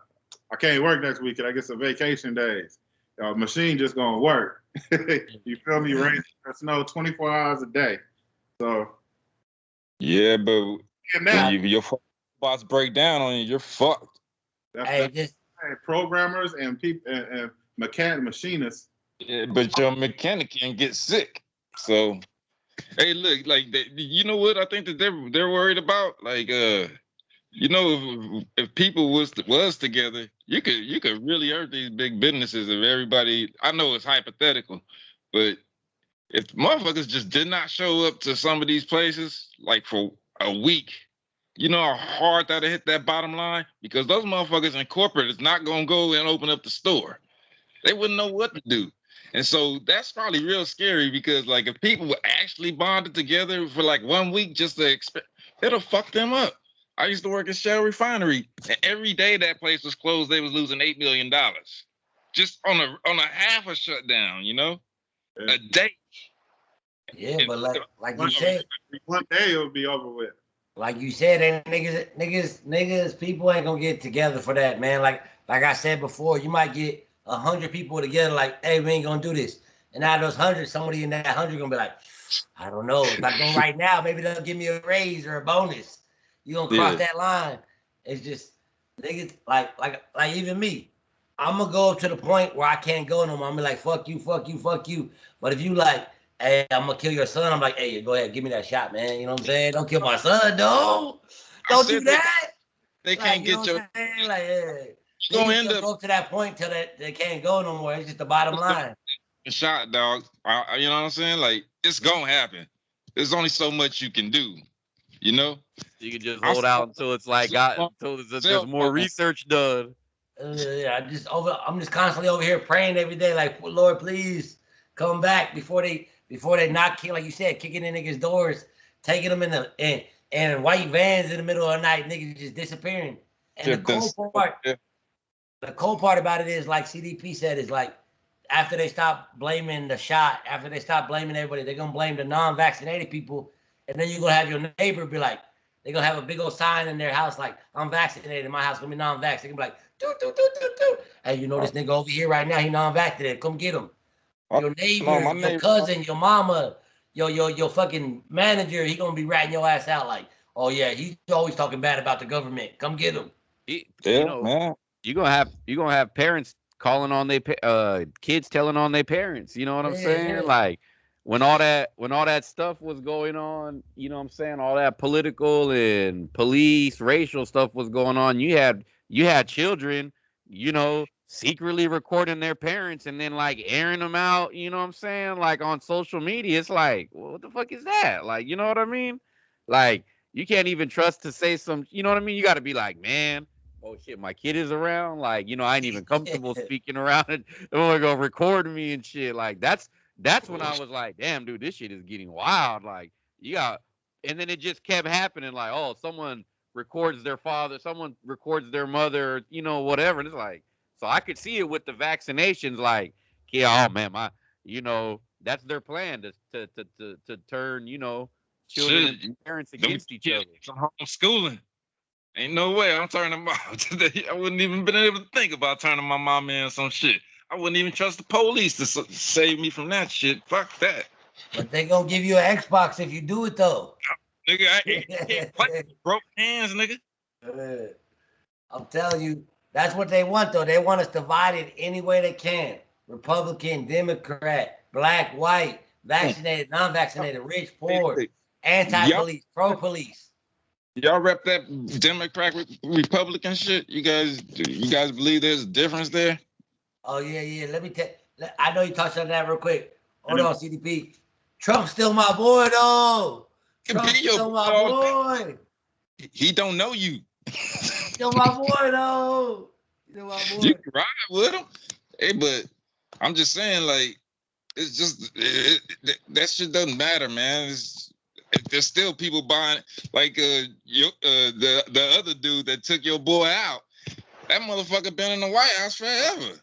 can't work next week. Can I get some vacation days? Machine just gonna work. You feel me? Rain or snow 24 hours a day. So yeah, but now, your bots break down on you, you're fucked. That's programmers and people and machinists. Yeah, but your mechanic can get sick. So hey, look, like you know what I think that they're worried about? Like you know, if people was together, you could really hurt these big businesses if everybody. I know it's hypothetical, but if motherfuckers just did not show up to some of these places like for a week, you know how hard that'd hit that bottom line? Because those motherfuckers in corporate is not gonna go and open up the store. They wouldn't know what to do. And so that's probably real scary because like if people were actually bonded together for like 1 week just to expect, it'll fuck them up. I used to work at Shell Refinery, and every day that place was closed, they was losing $8 million. Just on a half a shutdown, you know? Yeah. A day. Yeah, but like you said, one day it'll be over with. Like you said, and niggas, people ain't gonna get together for that, man. Like I said before, you might get 100 people together, like, hey, we ain't gonna do this. And out of those 100, somebody in that 100 gonna be like, I don't know. If I go right now, maybe they'll give me a raise or a bonus. You gonna cross that line. It's just niggas like even me. I'm gonna go to the point where I can't go no more. I'm gonna be like, fuck you, fuck you, fuck you. But if you like, hey, I'm gonna kill your son, I'm like, hey, go ahead, give me that shot, man. You know what I'm saying? Don't kill my son, no. Don't do that. They can't get your. Like, hey. You're gonna end up go to that point till they can't go no more. It's just the bottom line. Shot, dog. You know what I'm saying? Like, it's gonna happen. There's only so much you can do. You know? You can just hold out until it's like until there's more research done. Yeah, I'm just constantly over here praying every day, like, Lord, please come back before they knock, like you said, kicking in niggas' doors, taking them in white vans in the middle of the night, niggas just disappearing. And the cold part about it is, like CDP said, is like after they stop blaming the shot, after they stop blaming everybody, they're gonna blame the non-vaccinated people, and then you're gonna have your neighbor be like, they're gonna have a big old sign in their house like, I'm vaccinated, my house gonna be non-vax. They're gonna be like, do. Hey, you know this nigga over here right now, he non-vaccinated. Come get him. Your neighbor, your cousin, your mama, your fucking manager, he gonna be ratting your ass out like, oh yeah, he's always talking bad about the government. Come get him. Man. You're gonna have parents calling on their kids telling on their parents. You know what I'm saying? Yeah. Like when all that stuff was going on, you know what I'm saying? All that political and police, racial stuff was going on. You had children, you know, secretly recording their parents and then like airing them out, you know what I'm saying? Like on social media. It's like, well, what the fuck is that? Like, you know what I mean? Like you can't even trust to say some, you know what I mean? You got to be like, man, oh shit, my kid is around. Like, you know, I ain't even comfortable speaking around it. They're gonna record me and shit. Like, that's when I was like, damn, dude, this shit is getting wild. Like, and then it just kept happening. Like, oh, someone records their father, someone records their mother, you know, whatever. And it's like, so I could see it with the vaccinations. Like, yeah, oh man, you know, That's their plan to turn, you know, children Shit, and parents them against each other. kids from homeschooling. Ain't no way I'm turning them out. I wouldn't even been able to think about turning my mama in some shit. I wouldn't even trust the police to save me from that shit. Fuck that. But they gonna give you an Xbox if you do it though. Nigga, I can't play with broke hands, nigga. I'm telling you, that's what they want though. They want us divided any way they can. Republican, Democrat, black, white, vaccinated, non-vaccinated, rich, poor, anti-police, pro-police. Y'all rep that Democrat Republican shit? You guys believe there's a difference there? Oh yeah. Let me tell. I know you touched on that real quick. Hold on, CDP. Trump's still my boy though. Trump's still my boy. He don't know you. Still my boy though. Still my boy. You can ride with him. Hey, but I'm just saying, like, it's just that shit doesn't matter, man. There's still people buying, like the other dude that took your boy out. That motherfucker been in the White House forever.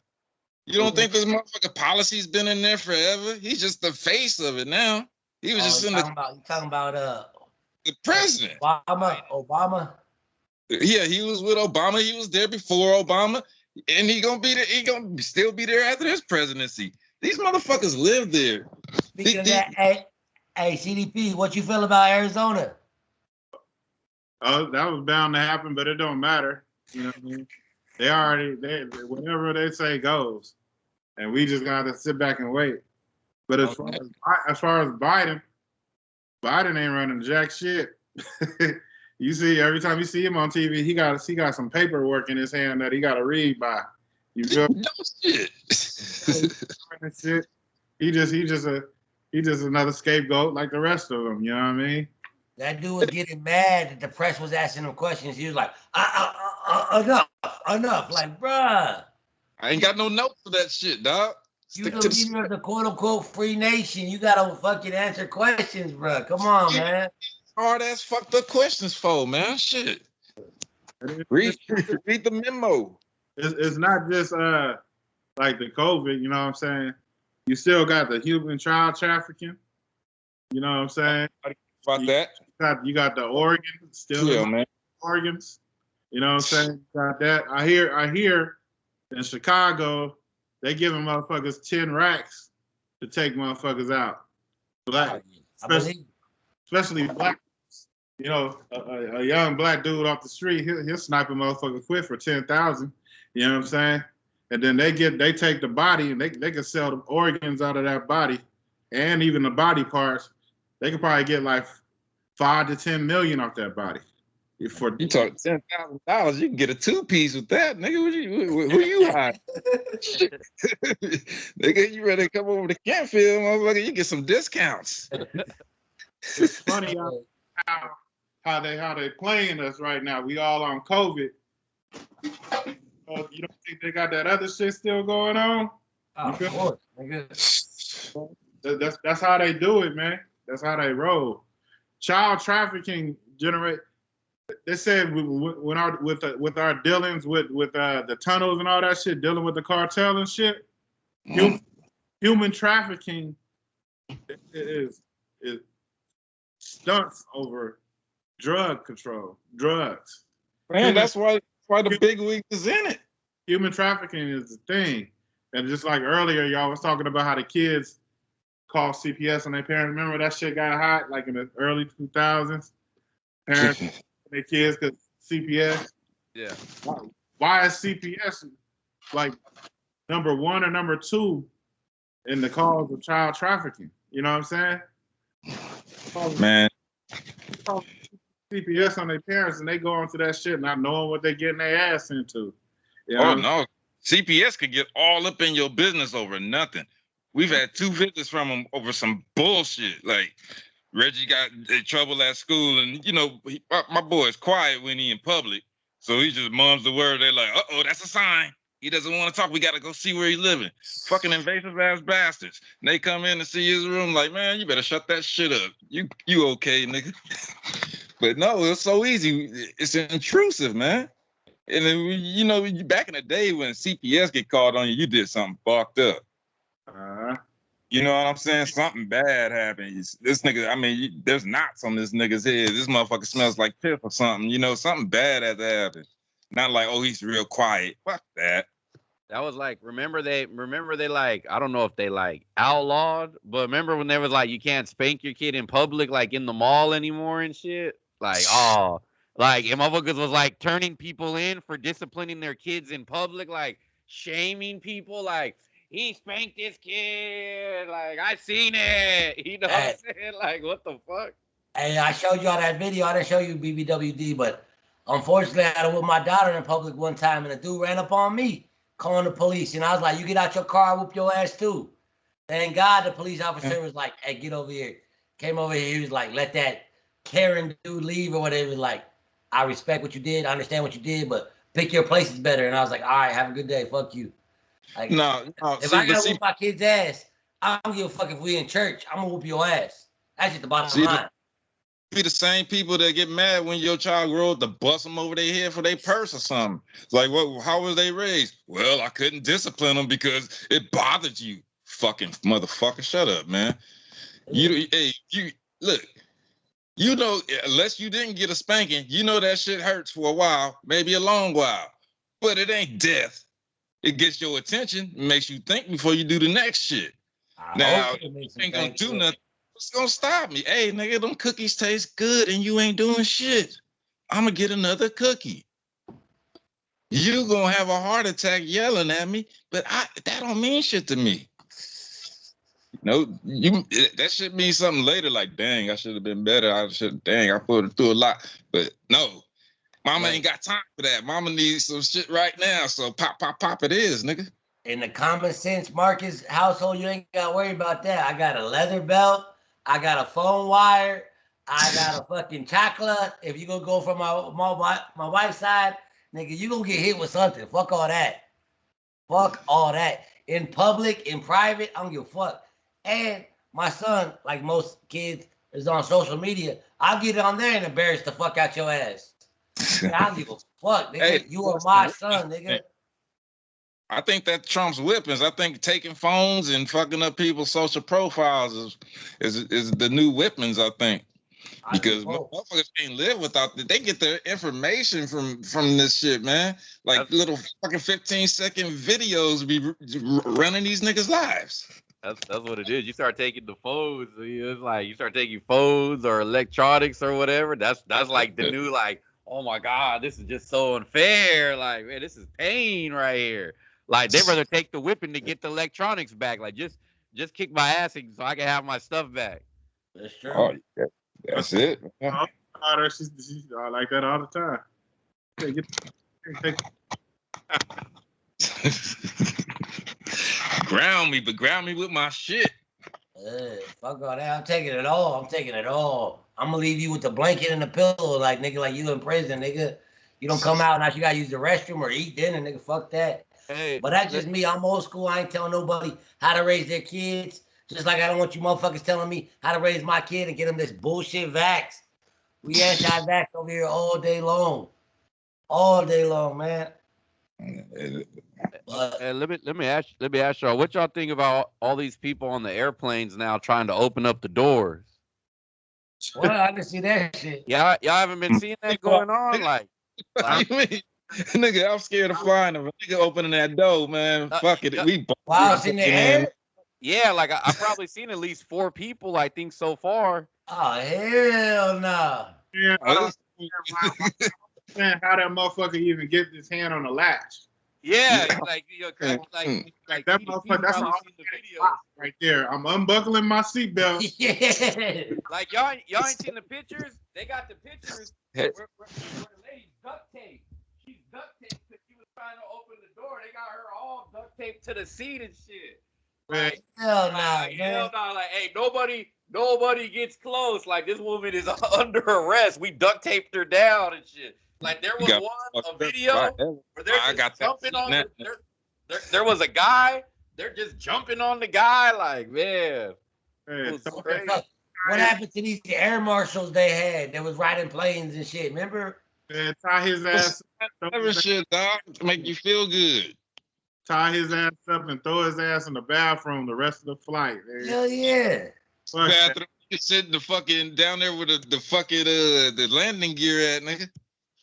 You don't think this motherfucker policy's been in there forever? He's just the face of it now. He was just you talking about the president. Obama. Yeah, he was with Obama. He was there before Obama, and he gonna be there. He gonna still be there after his presidency. These motherfuckers live there. Speaking of that, hey, CDP, what you feel about Arizona? Oh, that was bound to happen, but it don't matter. You know what I mean? They whatever they say goes, and we just gotta sit back and wait. But as far as Biden ain't running jack shit. You see, every time you see him on TV, he got some paperwork in his hand that he got to read by. You feel? No shit. Shit. He just another scapegoat like the rest of them. You know what I mean? That dude was getting mad that the press was asking him questions. He was like, enough. Like, bruh. I ain't got no notes for that shit, dog. You the leader of the quote-unquote free nation. You got to fucking answer questions, bruh. Come on, man. Hard ass fucked up questions for, man. Shit. Read the memo. It's not just like the COVID, you know what I'm saying? You still got the human child trafficking. You know what I'm saying? You got the organs still man. Organs. You know what I'm saying? You got that. I hear in Chicago they giving motherfuckers 10 racks to take motherfuckers out. Black. Especially black. You know, a young black dude off the street, he'll snipe a motherfucker quick for 10,000. You know what I'm saying? And then they take the body and they can sell the organs out of that body and even the body parts. They could probably get like $5 to $10 million off that body. You talk $10,000, you can get a 2-piece with that, nigga. Who you hide? Nigga, you ready to come over to Kentfield, motherfucker? You get some discounts. It's funny how they playing us right now. We all on COVID. You don't think they got that other shit still going on? Of course, nigga. That's how they do it, man. That's how they roll. Child trafficking generate. They said with our dealings with the tunnels and all that shit, dealing with the cartel and shit. Human trafficking is stunts over drug control, drugs. Man, that's why the big league is in it. Human trafficking is the thing. And just like earlier, y'all was talking about how the kids call CPS on their parents. Remember that shit got hot like in the early 2000s? Parents their kids because CPS. Yeah. Why is CPS like number 1 or number 2 in the cause of child trafficking? You know what I'm saying? Man. CPS on their parents and they go into that shit not knowing what they're getting their ass into. You know? Oh no. CPS could get all up in your business over nothing. We've had 2 visits from them over some bullshit. Like Reggie got in trouble at school, and you know my boy is quiet when he in public, so he just mums the word. They're like, "Uh-oh, that's a sign. He doesn't want to talk. We got to go see where he's living." Fucking invasive ass bastards. And they come in and see his room, like, man, you better shut that shit up. You okay, nigga? But no, it's so easy. It's intrusive, man. And then, you know, back in the day when CPS get called on you, you did something fucked up. You know what I'm saying? Something bad happens. This nigga, I mean, there's knots on this nigga's head. This motherfucker smells like piff or something. You know, something bad has to happen. Not like, oh, he's real quiet. Fuck that. That was like, remember they like, I don't know if they like outlawed, but remember when they was like, you can't spank your kid in public, like in the mall anymore and shit? Like, oh, like, and motherfuckers was like turning people in for disciplining their kids in public, like shaming people, like, he spanked this kid, like, I seen it. You know what I'm saying? Like, what the fuck? Hey, I showed y'all that video. I didn't show you BBWD, but unfortunately, I was with my daughter in public one time, and a dude ran up on me, calling the police. And I was like, you get out your car, I'll whoop your ass too. Thank God the police officer was like, hey, get over here. Came over here. He was like, let that Karen dude leave or whatever. He was like, I respect what you did. I understand what you did, but pick your places better. And I was like, all right, have a good day. Fuck you. Like, no. If I gotta whoop my kid's ass, I don't give a fuck if we in church. I'm gonna whoop your ass. That's just the bottom line. Be the same people that get mad when your child grows up to bust them over their head for their purse or something. It's like, what? How was they raised? Well, I couldn't discipline them because it bothered you. Fucking motherfucker, shut up, man. You look. You know, unless you didn't get a spanking, you know that shit hurts for a while, maybe a long while, but it ain't death. It gets your attention, makes you think before you do the next shit. Now, you ain't gonna do nothing. What's gonna stop me? Hey, nigga, them cookies taste good and you ain't doing shit. I'm gonna get another cookie. You gonna have a heart attack yelling at me, but that don't mean shit to me. No, that should mean something later. Like, dang, I should have been better. I put it through a lot. But no, mama ain't got time for that. Mama needs some shit right now. So pop, it is, nigga. In the common sense Marcus household, you ain't got to worry about that. I got a leather belt. I got a phone wire. I got a fucking chocolate. If you gonna go from my wife's side, nigga, you gonna get hit with something. Fuck all that. Fuck all that. In public, in private, I don't give a fuck. And my son, like most kids, is on social media. I'll get on there and embarrass the fuck out your ass. I don't give a fuck, nigga. Hey, you are my son, nigga. I think that trumps whippings. I think taking phones and fucking up people's social profiles is the new whippings, I think. Because motherfuckers can't live without it. They get their information from this shit, man. Like little fucking 15-second videos be running these niggas' lives. That's what it is. You start taking the phones. It's like you start taking phones or electronics or whatever. That's like the new, like, oh my God, this is just so unfair. Like, man, this is pain right here. Like, they'd rather take the whipping to get the electronics back. Like, just kick my ass so I can have my stuff back. That's true. Oh, yeah. That's it. She's like that all the time. Ground me with my shit. Fuck all that. I'm taking it all. I'm gonna leave you with the blanket and the pillow, like, nigga, like you in prison, nigga. You don't come out now. You gotta use the restroom or eat dinner, nigga. Fuck that. Hey, but that's just me. I'm old school. I ain't telling nobody how to raise their kids. Just like I don't want you motherfuckers telling me how to raise my kid and get him this bullshit vax. We anti-vax over here all day long. All day long, man. Let me ask y'all, what y'all think about all these people on the airplanes now trying to open up the doors? Well, I can see that shit. Y'all haven't been seeing that going on? Like nigga, I'm scared of flying. If a nigga opening that door, man, fuck it. Wow, it's in the air? Yeah, like I've probably seen at least 4 people, I think, so far. Oh, hell no. Yeah, man, how that motherfucker even get his hand on the latch? Yeah, like that motherfucker. That's all the video right there. I'm unbuckling my seatbelt. Yeah. Like y'all ain't seen the pictures? They got the pictures where the lady's duct taped. She's duct taped because she was trying to open the door. They got her all duct taped to the seat and shit. Like, hell no, man. Hell no. Like, hey, nobody gets close. Like, this woman is under arrest. We duct taped her down and shit. Like, there was a video where they're just jumping on there was a guy. They're just jumping on the guy. Like, man. It was crazy. What happened to these air marshals they had that was riding planes and shit? Remember? Man, tie his ass. Whatever shit, dog, to make you feel good. tie his ass up and throw his ass in the bathroom the rest of the flight. Man. Hell yeah. Fuck that. Bathroom, you sitting the fucking down there with the fucking the landing gear at, nigga.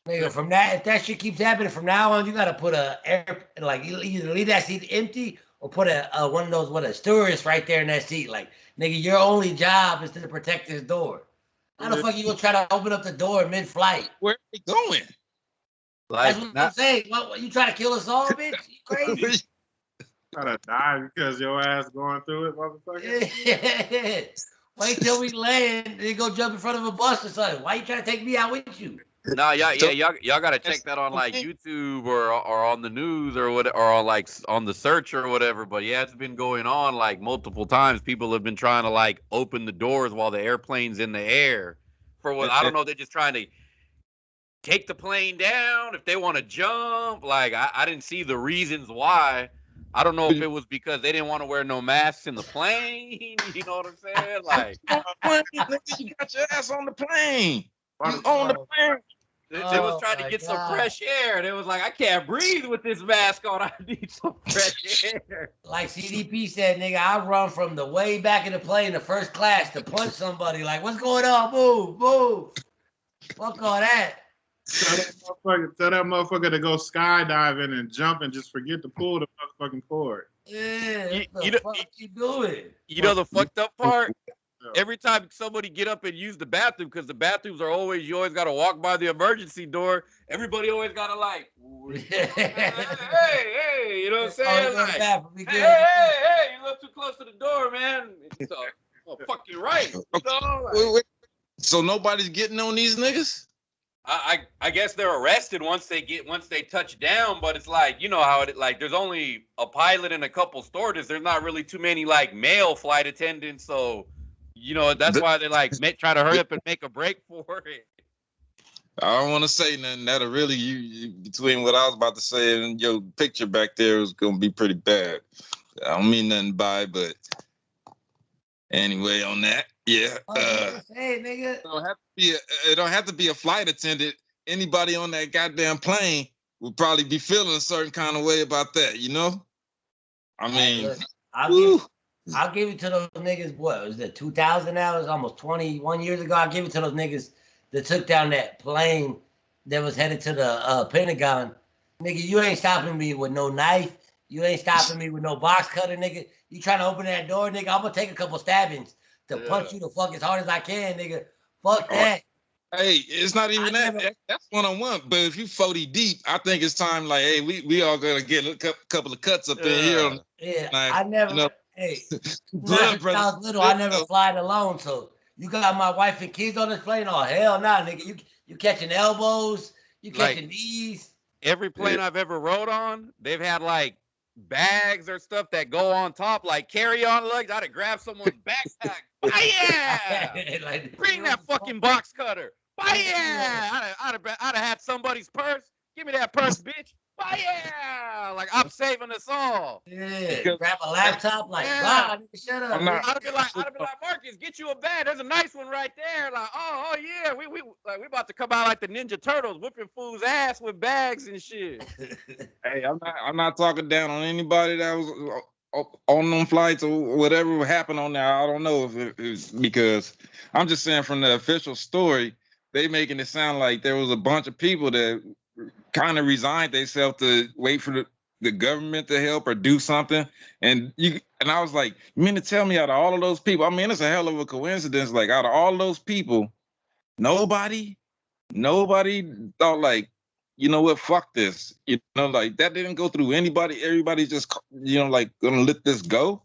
Nigga, from that, if that shit keeps happening from now on, you gotta put a air, like you either leave that seat empty or put a one of those a stewardess right there in that seat. Like, nigga, your only job is to protect this door. How the fuck you gonna try to open up the door mid-flight? Where are they going? Like, That's what I'm saying. What you trying to kill us all, bitch? You crazy? Gotta die because your ass going through it, motherfucker. Wait till we land, then go jump in front of a bus or something. Why you trying to take me out with you? nah, y'all gotta check that on like YouTube or on the news or what, or on like on the search or whatever. But yeah, it's been going on like multiple times. People have been trying to like open the doors while the airplane's in the air. For what, I don't know, they're just trying to take the plane down if they want to jump. Like I didn't see the reasons why. I don't know if it was because they didn't want to wear no masks in the plane. You know what I'm saying? Like, you got your ass on the plane. You on the plane. they was trying to get some fresh air. They was like, I can't breathe with this mask on. I need some fresh air. Like CDP said, nigga, I run from the way back in the plane, the first class, to punch somebody. Like, what's going on? Move. Fuck all that. Tell that motherfucker to go skydiving and jump and just forget to pull the motherfucking cord. Yeah, what the fuck you doing? You know the fucked up part? Every time somebody get up and use the bathroom, because the bathrooms are always, you always got to walk by the emergency door. Everybody always got to like, hey, you know what I'm saying? Like, hey, you look too close to the door, man. It's fucking right. You know? Wait. So nobody's getting on these niggas? I guess they're arrested once they touch down, but it's like, you know how it, like, there's only a pilot and a couple stewardesses. There's not really too many like male flight attendants, so you know that's why they like try to hurry up and make a break for it. I don't want to say nothing. That'll really you between what I was about to say and your picture back there was gonna be pretty bad. I don't mean nothing by, but anyway, on that, yeah. Hey, nigga. It don't have to be a flight attendant. Anybody on that goddamn plane would probably be feeling a certain kind of way about that, you know? I mean, I'll give it to those niggas. What was it? 2,000 hours, almost 21 years ago. I'll give it to those niggas that took down that plane that was headed to the Pentagon. Nigga, you ain't stopping me with no knife. You ain't stopping me with no box cutter, nigga. You trying to open that door, nigga? I'm gonna take a couple stabbings to punch you the fuck as hard as I can, nigga. Fuck that. Hey, it's not even that. That's one-on-one. But if you 40 deep, I think it's time. Like, hey, we all gonna get a couple of cuts up in here. Yeah, like, I never. You know, hey, when I was little, I never flied alone. So you got my wife and kids on this plane? Oh hell nah, nigga. You catching elbows? You catching knees? Every plane I've ever rode on, they've had like bags or stuff that go on top, like carry-on luggage. I'd have grabbed someone's backpack. Like, bring that fucking box cutter. I'd have had somebody's purse. Give me that purse, bitch. Like, I'm saving us all. Yeah, grab a laptop, like, shut up. I'd have been like, Marcus, get you a bag. There's a nice one right there. Like, oh yeah, we about to come out like the Ninja Turtles, whipping fool's ass with bags and shit. Hey, I'm not talking down on anybody that was on them flights or whatever happened on there. I don't know if it was, because I'm just saying from the official story, they making it sound like there was a bunch of people that kind of resigned themselves to wait for the government to help or do something. And I was like, you mean to tell me out of all of those people, I mean, it's a hell of a coincidence. Like out of all those people, nobody thought like, you know what, fuck this. You know, like that didn't go through anybody. Everybody's just, you know, like gonna let this go.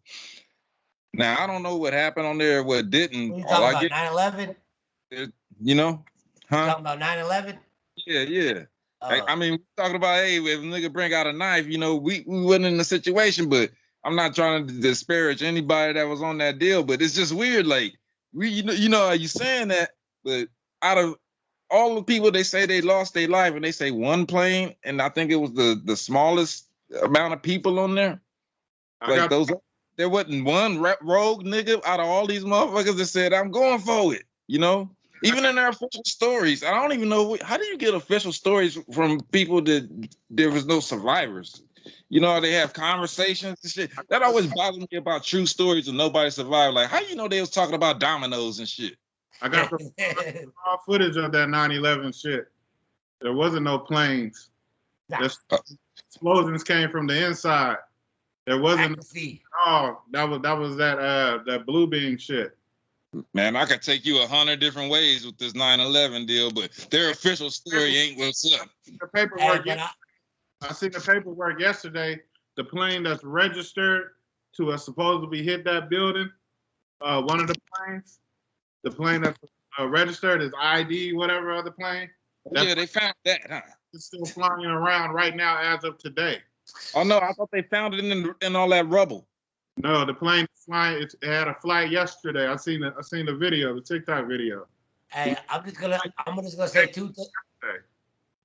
Now, I don't know what happened on there, what didn't. What you talking about, 9/11? You know? Huh? Talking about 9/11? Yeah. I mean, we're talking about, hey, if a nigga bring out a knife, you know, we wasn't in the situation, but I'm not trying to disparage anybody that was on that deal, but it's just weird. Like, you know, are you saying that? But out of all the people, they say they lost their life, and they say one plane, and I think it was the smallest amount of people on there. Like there wasn't one rogue nigga out of all these motherfuckers that said, I'm going for it, you know? Even in their official stories, I don't even know, how do you get official stories from people that there was no survivors? you know, they have conversations and shit. That always bothers me about true stories and nobody survived. Like, how you know they was talking about dominoes and shit? I got the raw footage of that 9/11 shit. There wasn't no planes. The explosions came from the inside. There wasn't. Oh, that was that blue beam shit. Man, I could take you 100 different ways with this 9/11 deal, but their official story ain't what's up. The paperwork. I seen the paperwork yesterday. The plane that's registered to supposedly hit that building. One of the planes. The plane that's registered is ID, whatever other plane. Yeah, they found that, huh? It's still flying around right now as of today. Oh no, I thought they found it in all that rubble. No, the plane flying. It had a flight yesterday. I seen the video, the TikTok video. Hey, I'm just gonna say two things.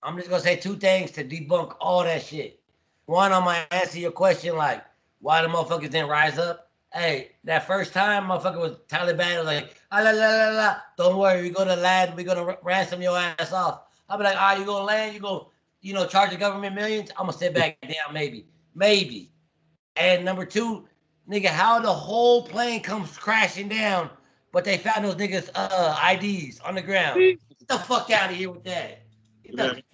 I'm just gonna say two things to debunk all that shit. One, I'm gonna answer your question like, why the motherfuckers didn't rise up? Hey, that first time, motherfucker was Taliban. Was like, la la la la. Don't worry, we gonna land. We gonna ransom your ass off. I'll be like, you gonna land? You gonna, charge the government millions? I'm gonna sit back down, maybe. And number two, nigga, how the whole plane comes crashing down, but they found those niggas' IDs on the ground. Get the fuck out of here with that.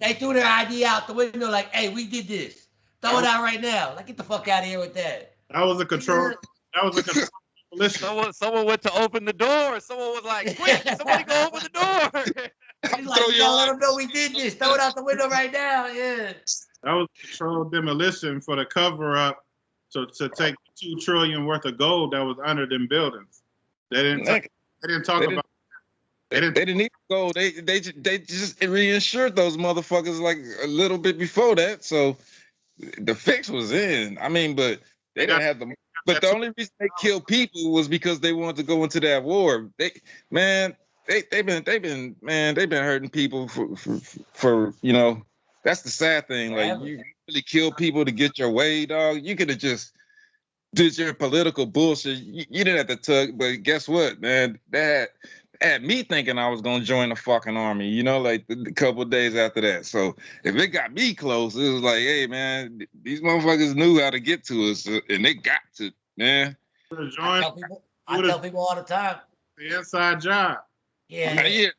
They threw their ID out the window like, hey, we did this. Throw it out right now. Like, get the fuck out of here with that. That was a control. That was a control. Listen. Someone went to open the door. Someone was like, quick, somebody go open the door. He's like, you gotta let them know we did this. Throw it out the window right now. Yeah. That was controlled demolition for the cover up to take $2 trillion worth of gold that was under them buildings. They didn't talk about. They didn't need gold. They just reinsured those motherfuckers like a little bit before that. So the fix was in. I mean, but they didn't have the. But the only reason they killed people was because they wanted to go into that war. They've been hurting people for That's the sad thing. Like, you really kill people to get your way, dog. You could have just did your political bullshit. You didn't have to tug, but guess what, man? That had me thinking I was gonna join the fucking army, like the couple of days after that. So if it got me close, it was like, hey man, these motherfuckers knew how to get to us, and they got to, man. I tell people all the time. The inside job. Yeah.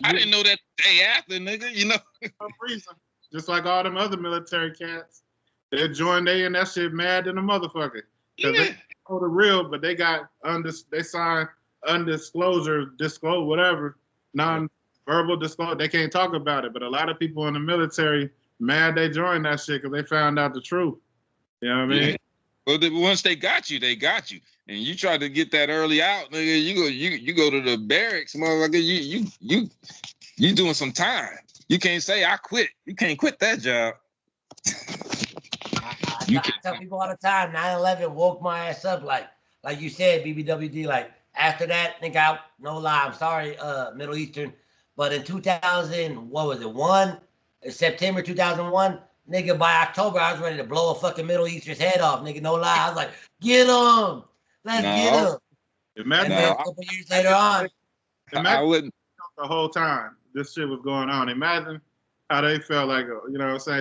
I didn't know that the day after, nigga, For some reason. Just like all them other military cats. They joined, they in that shit mad than a motherfucker. Because they know the real, but they got they signed whatever, non-verbal disclosure. They can't talk about it. But a lot of people in the military mad they joined that shit because they found out the truth. You know what I mean? Yeah. Well, once they got you, and you try to get that early out, nigga. You go to the barracks, motherfucker. You doing some time. You can't say I quit. You can't quit that job. I tell people all the time, 9/11 woke my ass up, like you said, BBWD. Like after that, nigga, no lie, I'm sorry, Middle Eastern, but in 2001, September 2001, nigga, by October, I was ready to blow a fucking Middle Eastern's head off, nigga, no lie. I was like, get him, let's get him. Imagine and then a couple years later on, I wouldn't the whole time this shit was going on. Imagine how they felt like,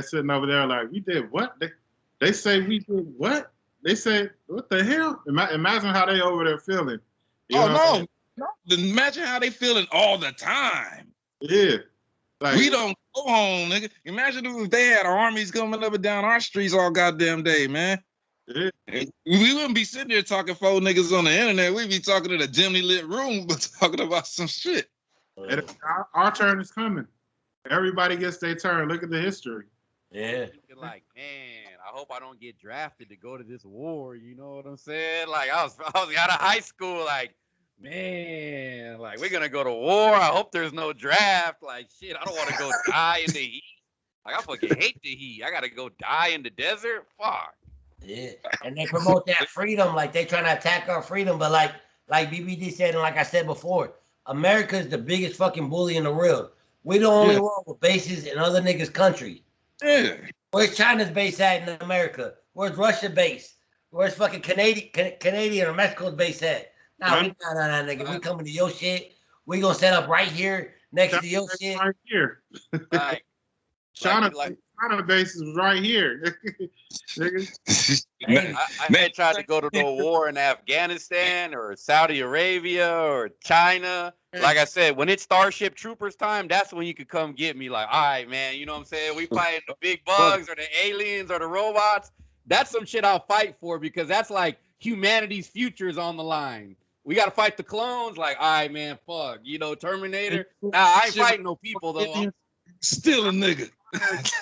sitting over there like, we did what? They say we did what? They say, what the hell? Imagine how they over there feeling. No. Imagine how they feeling all the time. Yeah. Like, we don't go home, nigga. Imagine if they had armies coming up and down our streets all goddamn day, man. Yeah. We wouldn't be sitting there talking four niggas on the internet. We'd be talking in a dimly lit room, but talking about some shit. And our turn is coming. Everybody gets their turn. Look at the history. Yeah. Like, man, I hope I don't get drafted to go to this war. You know what I'm saying? Like, I was out of high school. Like, man, like, we're gonna go to war. I hope there's no draft. Like, shit, I don't want to go die in the heat. Like, I fucking hate the heat. I gotta go die in the desert. Fuck. Yeah, and they promote that freedom, like they trying to attack our freedom. But like BBD said, and like I said before, America is the biggest fucking bully in the world. We the only one with bases in other niggas' countries. Yeah. Where's China's base at in America? Where's Russia base? Where's fucking Canadian or Mexico's base at? Nah, nigga. We coming to your shit. We gonna set up right here next to your shit. Right here. Like, China China bases was right here. Nigga. I had tried to go to the war in Afghanistan or Saudi Arabia or China. Like I said, when it's Starship Troopers time, that's when you could come get me. Like, all right, man, you know what I'm saying? We fighting the big bugs or the aliens or the robots. That's some shit I'll fight for because that's like humanity's future is on the line. We got to fight the clones. Like, all right, man, fuck. You know, Terminator. Nah, I ain't fighting no people, though. Still a nigga. That's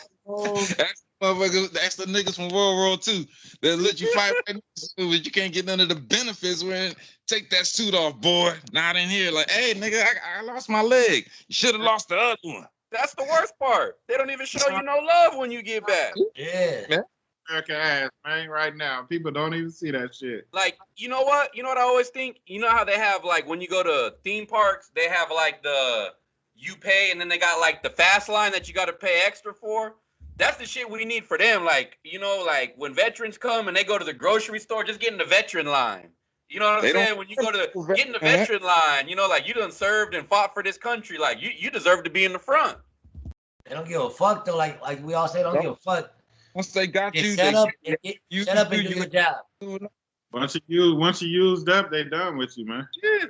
the niggas from World War II that let you fight, but you can't get none of the benefits. When take that suit off, boy. Not in here. Like, hey, nigga, I lost my leg. You should have lost the other one. That's the worst part. They don't even show you no love when you get back. Yeah. America ass, man, right now. People don't even see that shit. Like, you know what? You know what I always think? You know how they have, like, when you go to theme parks, they have, like, you pay, and then they got, like, the fast line that you got to pay extra for? That's the shit we need for them. Like, you know, like, when veterans come and they go to the grocery store, just get in the veteran line. You know what I'm saying? When you go to get in the veteran line, you know, like, you done served and fought for this country. Like, you deserve to be in the front. They don't give a fuck, though. Like we all say, don't give a fuck. Once they got you, set up and do your job. Once you used up, they done with you, man. Yeah.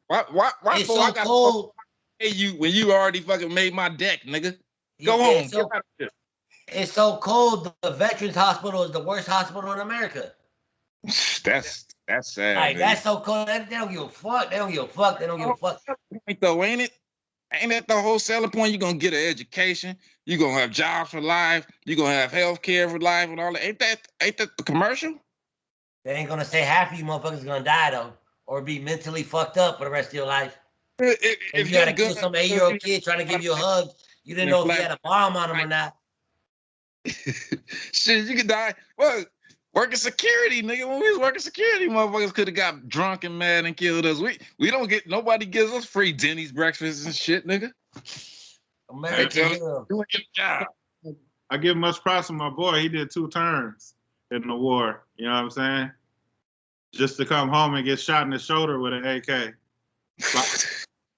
Why it's so cold. Hey, you when you already fucking made my deck, nigga. Go home. It's so cold. The Veterans Hospital is the worst hospital in America. That's sad. Like, that's so cold. They don't give a fuck. They don't give a fuck. They don't give a fuck. Though, ain't it? Ain't that the whole selling point? You're gonna get an education. You're gonna have jobs for life. You're gonna have health care for life and all that. Ain't that the commercial? They ain't gonna say half of you motherfuckers gonna die though, or be mentally fucked up for the rest of your life. If you gotta kill some 8-year-old kid trying to give you a hug, you didn't know if he had a bomb on him or not. Shit, you could die. Well, working security, nigga. When we was working security, motherfuckers could have got drunk and mad and killed us. We don't get, nobody gives us free Denny's breakfasts and shit, nigga. America, do a job. I give much props to my boy. He did 2 turns in the war. You know what I'm saying? Just to come home and get shot in the shoulder with an AK.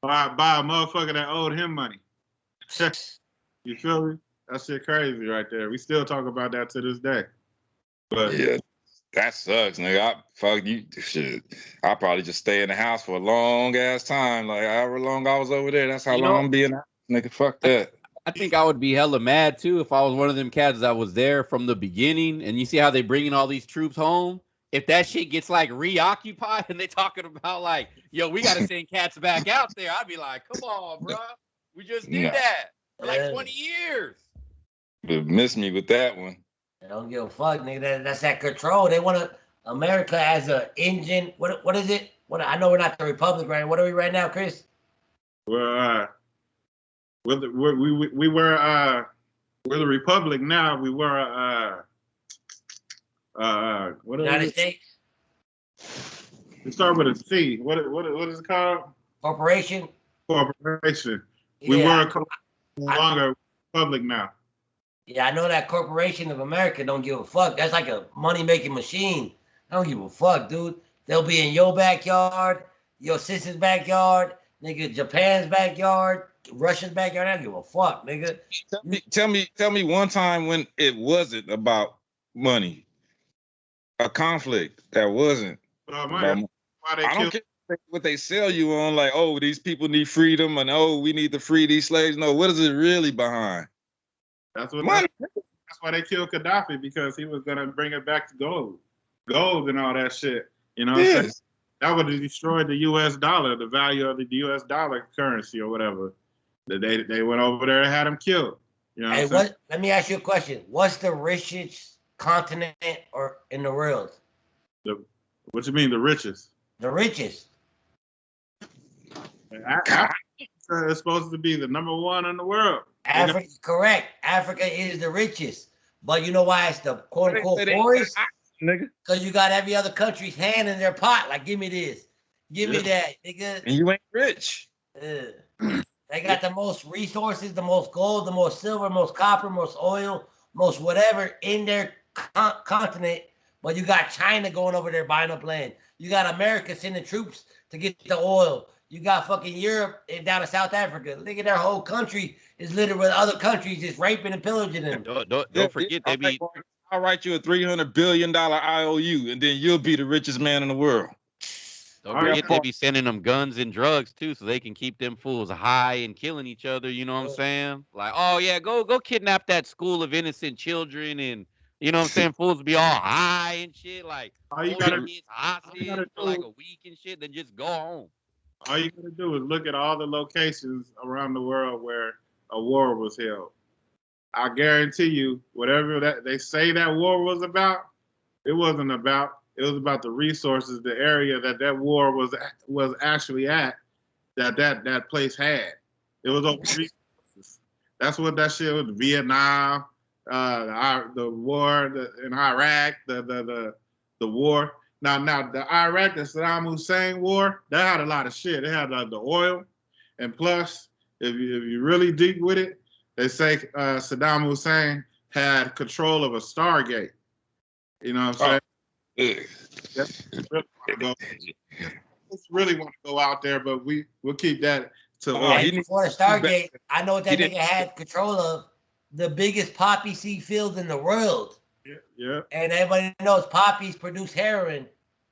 by a motherfucker that owed him money. You feel me? That shit crazy right there. We still talk about that to this day. But yeah, that sucks, nigga. Fuck you, shit. I'll probably just stay in the house for a long ass time. Like, however long I was over there, that's how long I'm being out. Nigga, fuck that. I think I would be hella mad too if I was one of them cats that was there from the beginning. And you see how they bringing all these troops home? If that shit gets like reoccupied and they talking about like, yo, we got to send cats back out there, I'd be like, come on, bro. We just did that for like 20 years. But miss me with that one. They don't give a fuck, nigga. That's that control. They want America as an engine. What is it? I know we're not the Republic, right? What are we right now, Chris? We're the Republic now. We were what United States. We start with a C. What is it called? Corporation. Corporation. We were no longer Republic now. Yeah, I know that Corporation of America don't give a fuck. That's like a money-making machine. I don't give a fuck, dude. They'll be in your backyard, your sister's backyard, nigga, Japan's backyard, Russia's backyard. I don't give a fuck, nigga. Tell me one time when it wasn't about money. A conflict that wasn't. Why they I don't care what they sell you on, like, oh, these people need freedom, and oh, we need to free these slaves. No, what is it really behind? That's why they killed Gaddafi, because he was gonna bring it back to gold and all that shit. You know what I'm saying? That would have destroyed the U.S. dollar, the value of the U.S. dollar currency or whatever. They went over there and had him killed. You know let me ask you a question. What's the richest continent or in the world? What you mean, the richest? The richest. Africa is supposed to be the #1 in the world. Africa, correct. Africa is the richest. But you know why it's the quote-unquote poorest? Because you got every other country's hand in their pot. Like, give me this. Give me that, nigga. And you ain't rich. They got the most resources, the most gold, the most silver, most copper, most oil, most whatever in their continent. But you got China going over there buying up land. You got America sending troops to get the oil. you got fucking Europe and down to South Africa. Look at their whole country is littered with other countries just raping and pillaging them. Don't forget they be. I'll write you a $300 billion IOU, and then you'll be the richest man in the world. Don't forget they be sending them guns and drugs too, so they can keep them fools high and killing each other. You know what I'm saying? Like, oh yeah, go kidnap that school of innocent children, and you know what I'm saying? Fools be all high and shit, like you holding kids hostage for like a week and shit, then just go home. All you gotta do is look at all the locations around the world where a war was held. I guarantee you, whatever that they say that war was about, it wasn't about. It was about the resources, the area that war was actually at, that place had. It was over resources. That's what that shit was. Vietnam, the war in Iraq, the war. Now the Iraq, the Saddam Hussein war, that had a lot of shit. It had the oil, and plus, if you really deep with it, they say Saddam Hussein had control of a Stargate. You know what I'm saying? Really want to go out there, but we'll keep that to. Before the Stargate, I know what that nigga had control of the biggest poppy seed fields in the world. Yeah. And everybody knows poppies produce heroin.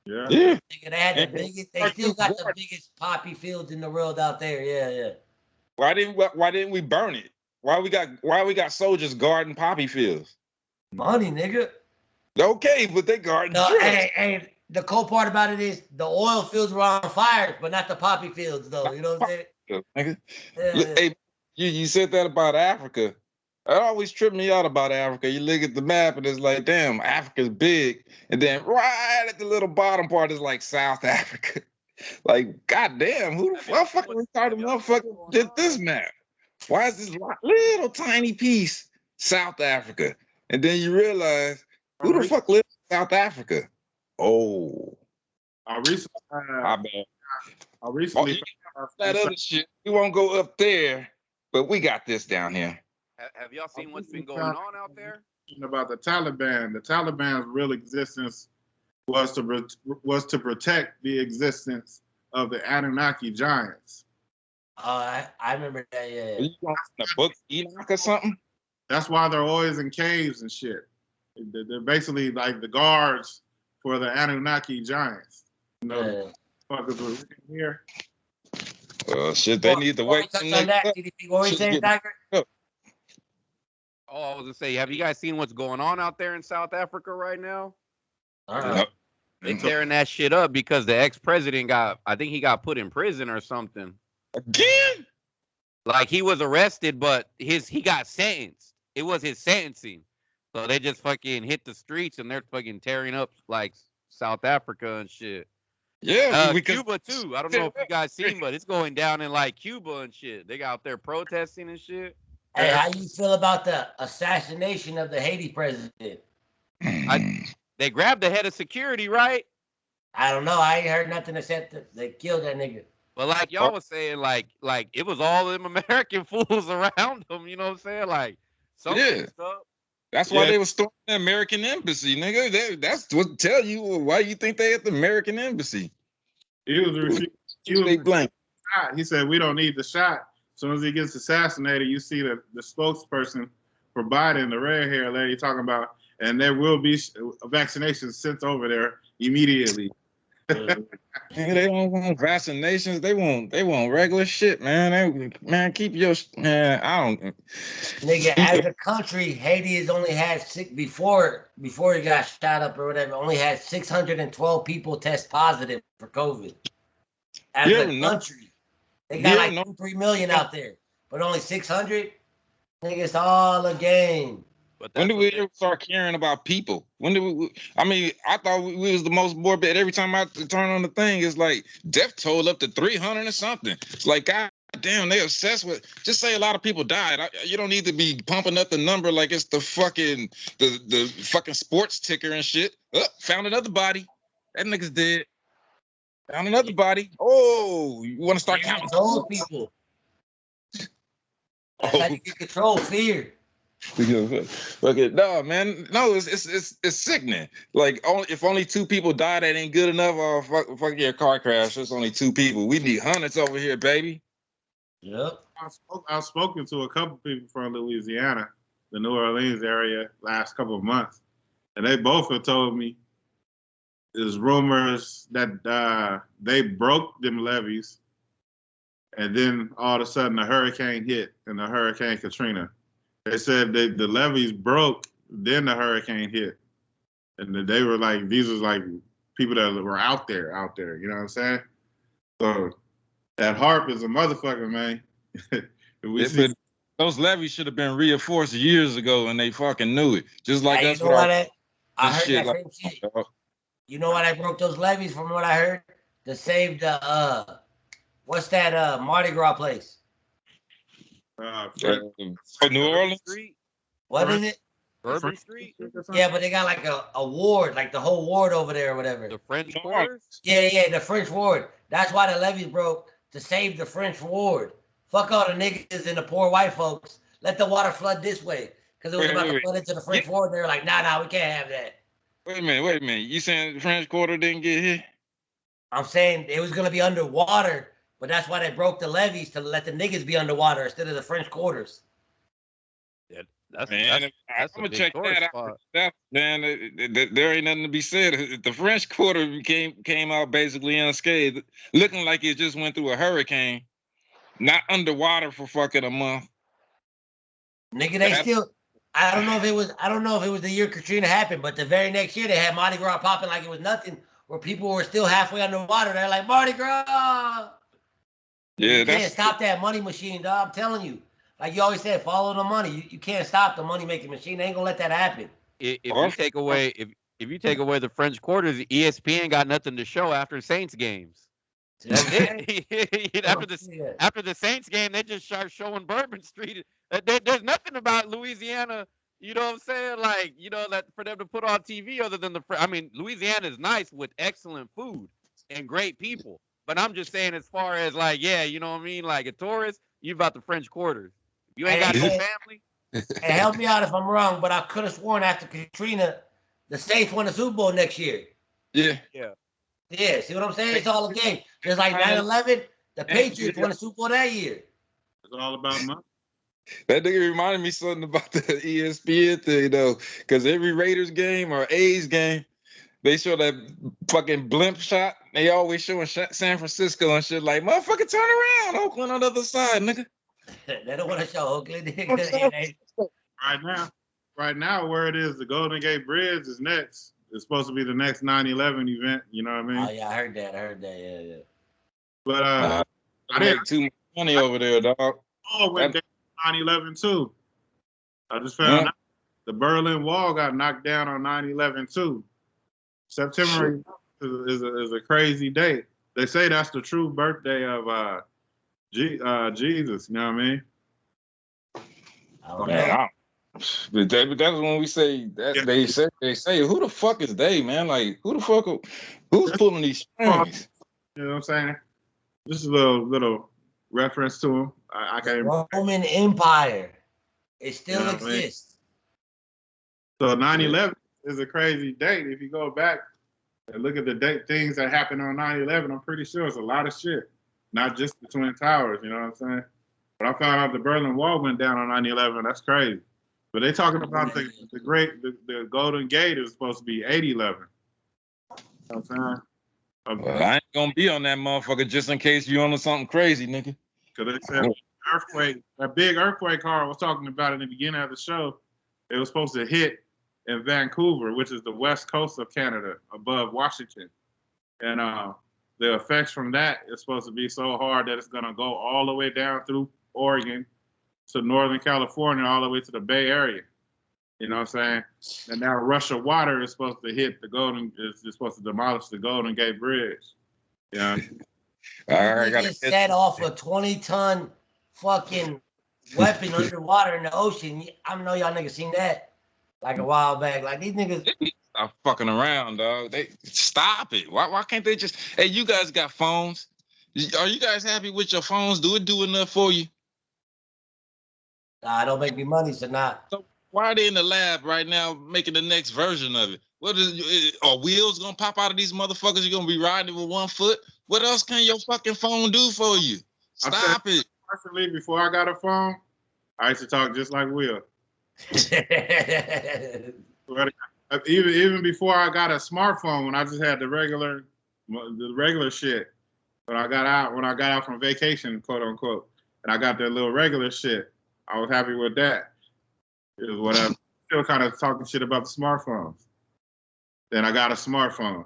Yeah. They had the biggest. They still got the biggest poppy fields in the world out there. Yeah. Why didn't we burn it? Why we got soldiers guarding poppy fields? Money, nigga. Okay, but they guarding drugs. Hey, the cool part about it is the oil fields were on fire, but not the poppy fields, though. You know what I'm saying? Hey, you said that about Africa. That always tripped me out about Africa. You look at the map and it's like, damn, Africa's big. And then right at the little bottom part is like South Africa. Like, goddamn, who the fucking retarded motherfucker did this map? Why is this little tiny piece South Africa? And then you realize, who the fuck lives in South Africa? Oh. I recently that other shit. We won't go up there, but we got this down here. Have y'all seen what's been going on out there? About the Taliban. The Taliban's real existence was to protect the existence of the Anunnaki giants. I remember that. Yeah. Are you going to the book Enoch or something? That's why they're always in caves and shit. They're basically like the guards for the Anunnaki giants. You know, fuckers were here. Shit, they need to wait. What were you saying, Tiger? Oh, I was gonna say, have you guys seen what's going on out there in South Africa right now? They tearing that shit up because the ex-president I think he got put in prison or something. Again? Like he was arrested, but he got sentenced. It was his sentencing. So they just fucking hit the streets and they're fucking tearing up like South Africa and shit. Yeah, Cuba too. I don't know if you guys seen, but it's going down in like Cuba and shit. They got out there protesting and shit. Hey, how you feel about the assassination of the Haiti president? They grabbed the head of security, right? I don't know. I ain't heard nothing except that they killed that nigga. But like y'all was saying, like it was all them American fools around them. You know what I'm saying? Like something stuff. That's why they were storming the American embassy, nigga. That's what tell you why you think they at the American embassy. He said, we don't need the shot. As soon as he gets assassinated, you see the spokesperson for Biden, the red hair lady, talking about, and there will be vaccinations sent over there immediately. They don't want vaccinations. They want regular shit, man. Keep your I don't. Nigga, as a country, Haiti has only had before he got shot up or whatever. Only had 612 people test positive for COVID. As a country, they got 2-3 million out there, but only 600. Nigga, it's all a game. When did we start caring about people? When did we? I mean, I thought we was the most morbid. Every time I turn on the thing, it's like death toll up to 300 or something. It's like, God damn, they obsessed with. Just say a lot of people died. You don't need to be pumping up the number like it's the fucking sports ticker and shit. Found another body. That nigga's dead. Found another body. Oh, you want to start counting old people? That's how you can control fear. No, man. No, it's sickening. Like, if only 2 people die, that ain't good enough. Or fuck your car crash. It's only 2 people. We need hundreds over here, baby. Yep. I've spoken to a couple people from Louisiana, the New Orleans area, last couple of months, and they both have told me there's rumors that they broke them levees, and then all of a sudden a hurricane hit, and the Hurricane Katrina. They said the levees broke, then the hurricane hit, and they were like, these was like people that were out there. You know what I'm saying? So that harp is a motherfucker, man. But those levees should have been reinforced years ago, and they fucking knew it. Just like us with our I heard shit. that same shit. You know why they broke those levees? From what I heard, to save the what's that Mardi Gras place? New Orleans Street. What is it? Bourbon Street. Yeah, but they got like a ward, like the whole ward over there or whatever. The French Quarters. Yeah, the French ward. That's why the levees broke, to save the French ward. Fuck all the niggas and the poor white folks. Let the water flood this way, because it was about to flood into the French ward. They were like, nah, we can't have that. Wait a minute. You saying the French Quarter didn't get hit? I'm saying it was gonna be underwater, but that's why they broke the levees, to let the niggas be underwater instead of the French Quarters. Yeah, that's I'm gonna check that out. Man, there ain't nothing to be said. The French Quarter came out basically unscathed, looking like it just went through a hurricane, not underwater for fucking a month. Nigga, they still. I don't know if it was the year Katrina happened, but the very next year they had Mardi Gras popping like it was nothing, where people were still halfway underwater. They're like, Mardi Gras. Yeah, you can't stop that money machine, dog. I'm telling you. Like you always said, follow the money. You can't stop the money making machine. They ain't gonna let that happen. If you take away the French Quarters, ESPN got nothing to show after Saints games. That's it. After the Saints game, they just start showing Bourbon Street. There's nothing about Louisiana. You know what I'm saying? Like, that for them to put on TV other than Louisiana is nice with excellent food and great people. But I'm just saying, as far as like, you know what I mean? Like a tourist, you about the French Quarters. You ain't got no family. And help me out if I'm wrong, but I could have sworn after Katrina, the Saints won the Super Bowl next year. Yeah. Yeah, see what I'm saying? It's all a game. Just like 9/11, the Patriots won the Super Bowl that year. It's all about money. That nigga reminded me something about the ESPN thing, though, because every Raiders game or A's game, they show that fucking blimp shot. They always showing San Francisco and shit like, motherfucker, turn around. Oakland on the other side, nigga. They don't want to show Oakland. Right now, where it is, the Golden Gate Bridge is next. It's supposed to be the next 9/11 event. You know what I mean? Oh yeah, I heard that. Yeah. But I didn't too much money over there, dog. Oh, went down 9/11 too. I just found out the Berlin Wall got knocked down on 9/11 too. September is a crazy date. They say that's the true birthday of Jesus. You know what I mean? But that's when we say that. Yeah. They say who the fuck is they, man? Like who's pulling these strings? You know what I'm saying? Just a little reference to him. I can't. Roman Empire. It still exists. I mean? So 9/11 is a crazy date. If you go back and look at the things that happened on 9/11, I'm pretty sure it's a lot of shit. Not just the Twin Towers, you know what I'm saying? But I found out the Berlin Wall went down on 9/11. That's crazy. But they talking about the Golden Gate is supposed to be 8/11. You know what I'm saying? Well, I ain't gonna be on that motherfucker just in case you on something crazy, nigga. Because they said that big earthquake Carl was talking about in the beginning of the show, it was supposed to hit in Vancouver, which is the west coast of Canada, above Washington. And the effects from that is supposed to be so hard that it's gonna go all the way down through Oregon to Northern California, all the way to the Bay Area. You know what I'm saying? And now Russia water is supposed to hit is supposed to demolish the Golden Gate Bridge. Yeah. I just set off a 20-ton fucking weapon underwater in the ocean. I know y'all niggas seen that like a while back. Like these niggas stop fucking around, dog. They stop it. Why can't they just? Hey, you guys got phones? Are you guys happy with your phones? Do it do enough for you? Nah, don't make me money, so not. Why are they in the lab right now making the next version of it? Are wheels gonna pop out of these motherfuckers? You're gonna be riding with 1 foot? What else can your fucking phone do for you? Stop it. Personally, before I got a phone, I used to talk just like Will. Even before I got a smartphone, when I just had the regular shit. When I got out from vacation, quote unquote, and I got that little regular shit, I was happy with that. It was whatever. Still kind of talking shit about the smartphones. Then I got a smartphone.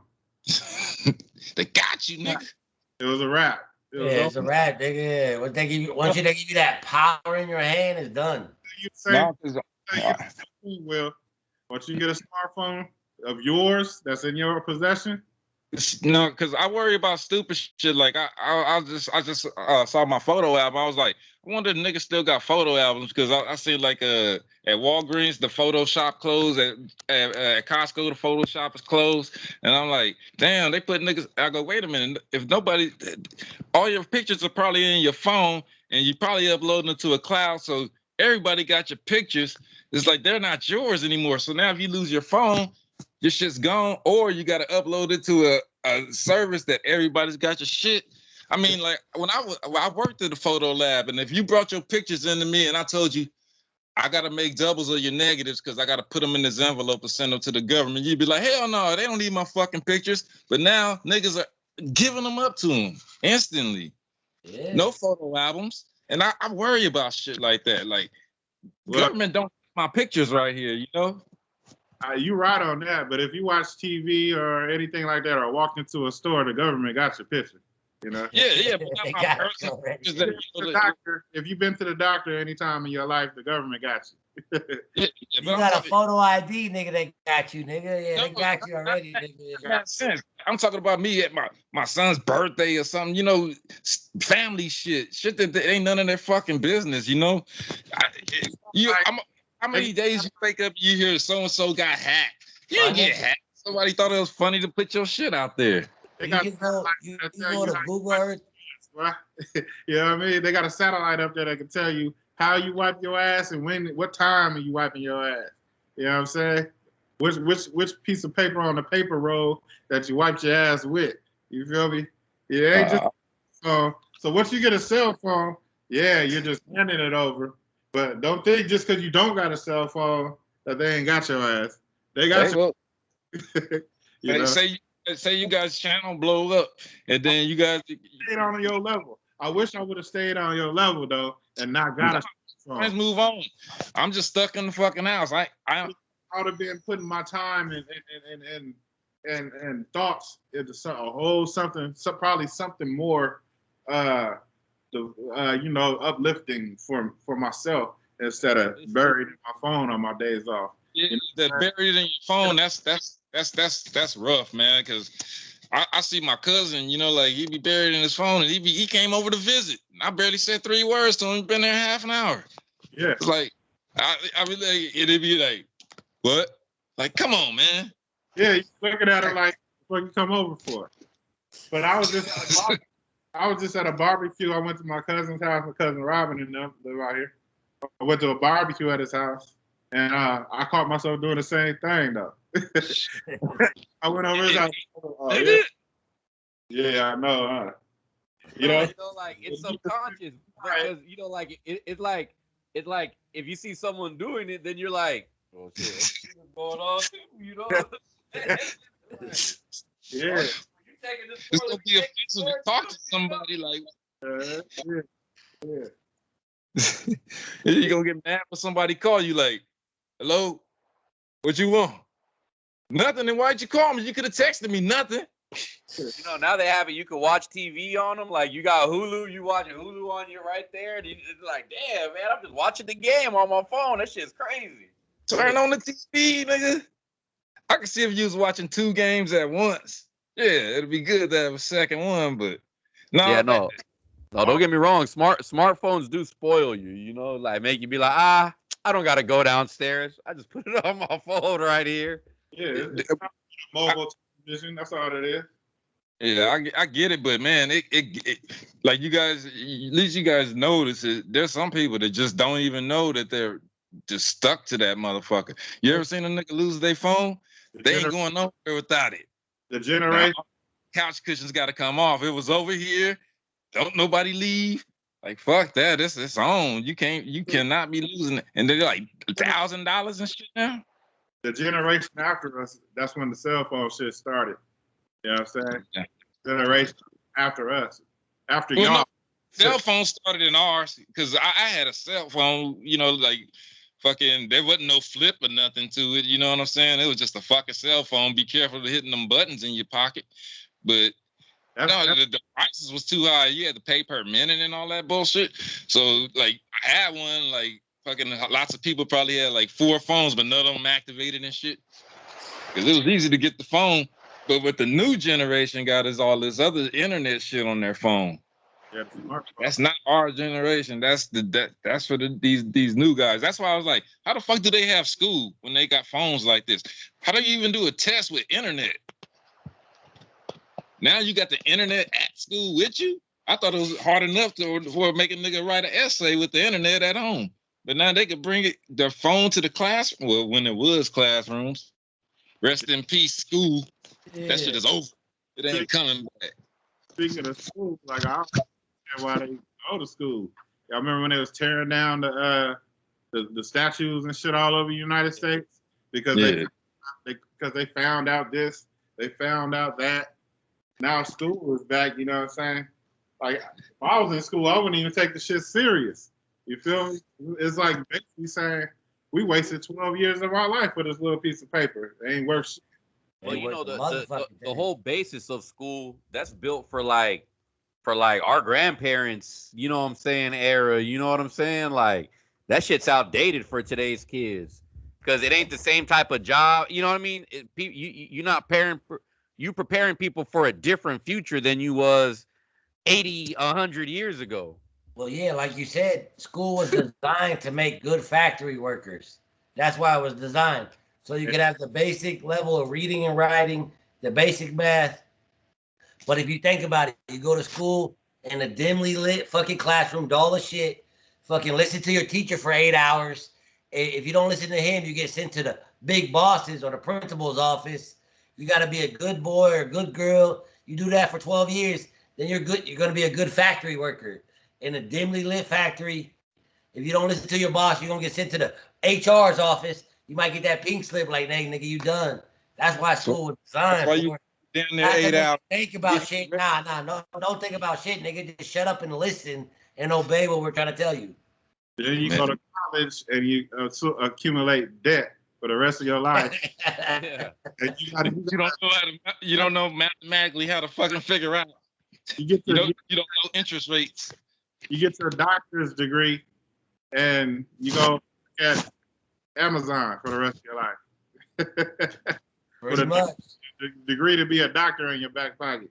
They got you, nigga. It was a wrap. It's a wrap, nigga. Once they give you that power in your hand, it's done. Will, once you get a smartphone of yours that's in your possession. No, because I worry about stupid shit. Like I just saw my photo album. I was like, I wonder if niggas still got photo albums, because I see like at Walgreens the photo shop closed, at Costco the photo shop is closed, and I'm like, damn, they put niggas. I go, wait a minute, if nobody, all your pictures are probably in your phone, and you probably uploading it to a cloud, so everybody got your pictures. It's like they're not yours anymore. So now if you lose your phone, your shit's gone, or you got to upload it to a service that everybody's got your shit. I mean, like when I worked at the photo lab, and if you brought your pictures into me and I told you I got to make doubles of your negatives because I got to put them in this envelope and send them to the government, you'd be like, hell no, they don't need my fucking pictures. But now niggas are giving them up to them instantly. Yeah. No photo albums. And I worry about shit like that. Like, government don't my pictures right here, you know? You right on that, but if you watch TV or anything like that, or walked into a store, the government got your picture, you know? Yeah, but not my personal pictures. If you've been to the doctor any time in your life, the government got you. You got a photo ID, nigga, they got you, nigga. Yeah, they got you already, nigga. I'm talking about me at my son's birthday or something, you know, family shit that ain't none of their fucking business, you know? How many days you wake up, you hear so-and-so got hacked? You didn't get hacked. Somebody thought it was funny to put your shit out there. You go to Google Earth. You know what I mean? They got a satellite up there that can tell you how you wipe your ass and what time are you wiping your ass. You know what I'm saying? Which piece of paper on the paper roll that you wiped your ass with. You feel me? It ain't just so once you get a cell phone, yeah, you're just handing it over. But don't think just because you don't got a cell phone that they ain't got your ass. They got you. Say you guys' channel blow up, and then you guys stayed on your level. I wish I would have stayed on your level though, and not got a phone. Let's move on. I'm just stuck in the fucking house. I would have been putting my time and thoughts into probably something more. Uplifting for myself instead of buried in my phone on my days off. Yeah, that buried in your phone, that's rough, man. Because I see my cousin, you know, like he be buried in his phone, and he came over to visit. I barely said 3 words to him. Been there half an hour. Yeah, it's like I really it'd be like, what? Like, come on, man. Yeah, you looking at it like, what you come over for? But I was just at a barbecue. I went to my cousin's house. My cousin Robin and them live out here. I went to a barbecue at his house, and I caught myself doing the same thing though. I went over his house. Yeah, I know. Huh? You know, like it's subconscious because you know, like it's like if you see someone doing it, then you're like, oh shit, what's going on? You know? Yeah. It's gonna be offensive to talk to somebody like. Yeah. You're gonna get mad when somebody call you like, hello, what you want? Nothing. Then why'd you call me? You could have texted me nothing. You know, now they have it. You can watch TV on them. Like you got Hulu, you watch Hulu on you right there. And it's like, damn, man, I'm just watching the game on my phone. That shit's crazy. Turn on the TV, nigga. I can see if you was watching 2 games at once. Yeah, it'd be good to have a second one, but no. Yeah, no, don't get me wrong. Smartphones do spoil you. You know, like make you be like, I don't gotta go downstairs. I just put it on my phone right here. Yeah, it's mobile television. That's all it is. Yeah, I get it, but man, it like you guys, at least you guys notice it. There's some people that just don't even know that they're just stuck to that motherfucker. You ever seen a nigga lose their phone? They ain't going nowhere without it. The generation. Now, couch cushions got to come off. It was over here. Don't nobody leave. Like fuck that. It's on. You cannot be losing it. And they're like $1,000 and shit now. The generation after us, that's when the cell phone shit started. You know what I'm saying? Yeah. Generation after us, after Well, y'all. no, cell phone started in ours because I had a cell phone. You know, like fucking. There wasn't no flip or nothing to it. You know what I'm saying? It was just a fucking cell phone. Be careful of hitting them buttons in your pocket. But the prices was too high. You had to pay per minute and all that bullshit. So like I had one, like fucking lots of people probably had like 4 phones, but none of them activated and shit. Because it was easy to get the phone. But what the new generation got is all this other internet shit on their phone. Yeah, that's not our generation. That's for these new guys. That's why I was like, how the fuck do they have school when they got phones like this? How do you even do a test with internet? Now you got the internet at school with you. I thought it was hard enough for make a nigga write an essay with the internet at home. But now they could bring their phone to the classroom. Well, when it was classrooms. Rest in peace, school. Yeah. That shit is over. It ain't coming back. Speaking of school, like I don't understand why they go to school. Y'all remember when they was tearing down the statues and shit all over the United States because they found out this, they found out that. Now school is back. You know what I'm saying? Like if I was in school, I wouldn't even take the shit serious. You feel me? It's like basically saying we wasted 12 years of our life for this little piece of paper. It ain't worth shit. Well, you know the whole basis of school that's built for like our grandparents, you know what I'm saying, era, you know what I'm saying? Like that shit's outdated for today's kids because it ain't the same type of job, you know what I mean? You're not preparing people for a different future than you was 80, 100 years ago. Well, yeah, like you said, school was designed to make good factory workers. That's why it was designed. So you could have the basic level of reading and writing, the basic math. But if you think about it, you go to school in a dimly lit fucking classroom, do all the shit, fucking listen to your teacher for 8 hours. If you don't listen to him, you get sent to the big bosses or the principal's office. You got to be a good boy or a good girl. You do that for 12 years, then you're good. You're going to be a good factory worker in a dimly lit factory. If you don't listen to your boss, you're going to get sent to the HR's office. You might get that pink slip like, hey, nigga, you done. That's why school was designed. That's why you down there 8 hours. Think about shit. No, don't think about shit, nigga. Just shut up and listen and obey what we're trying to tell you. Then you go to college and you accumulate debt for the rest of your life. Yeah. And you don't know mathematically how to fucking figure out. You don't know interest rates. You get your doctor's degree and you go at Amazon for the rest of your life. Pretty much. Degree to be a doctor in your back pocket.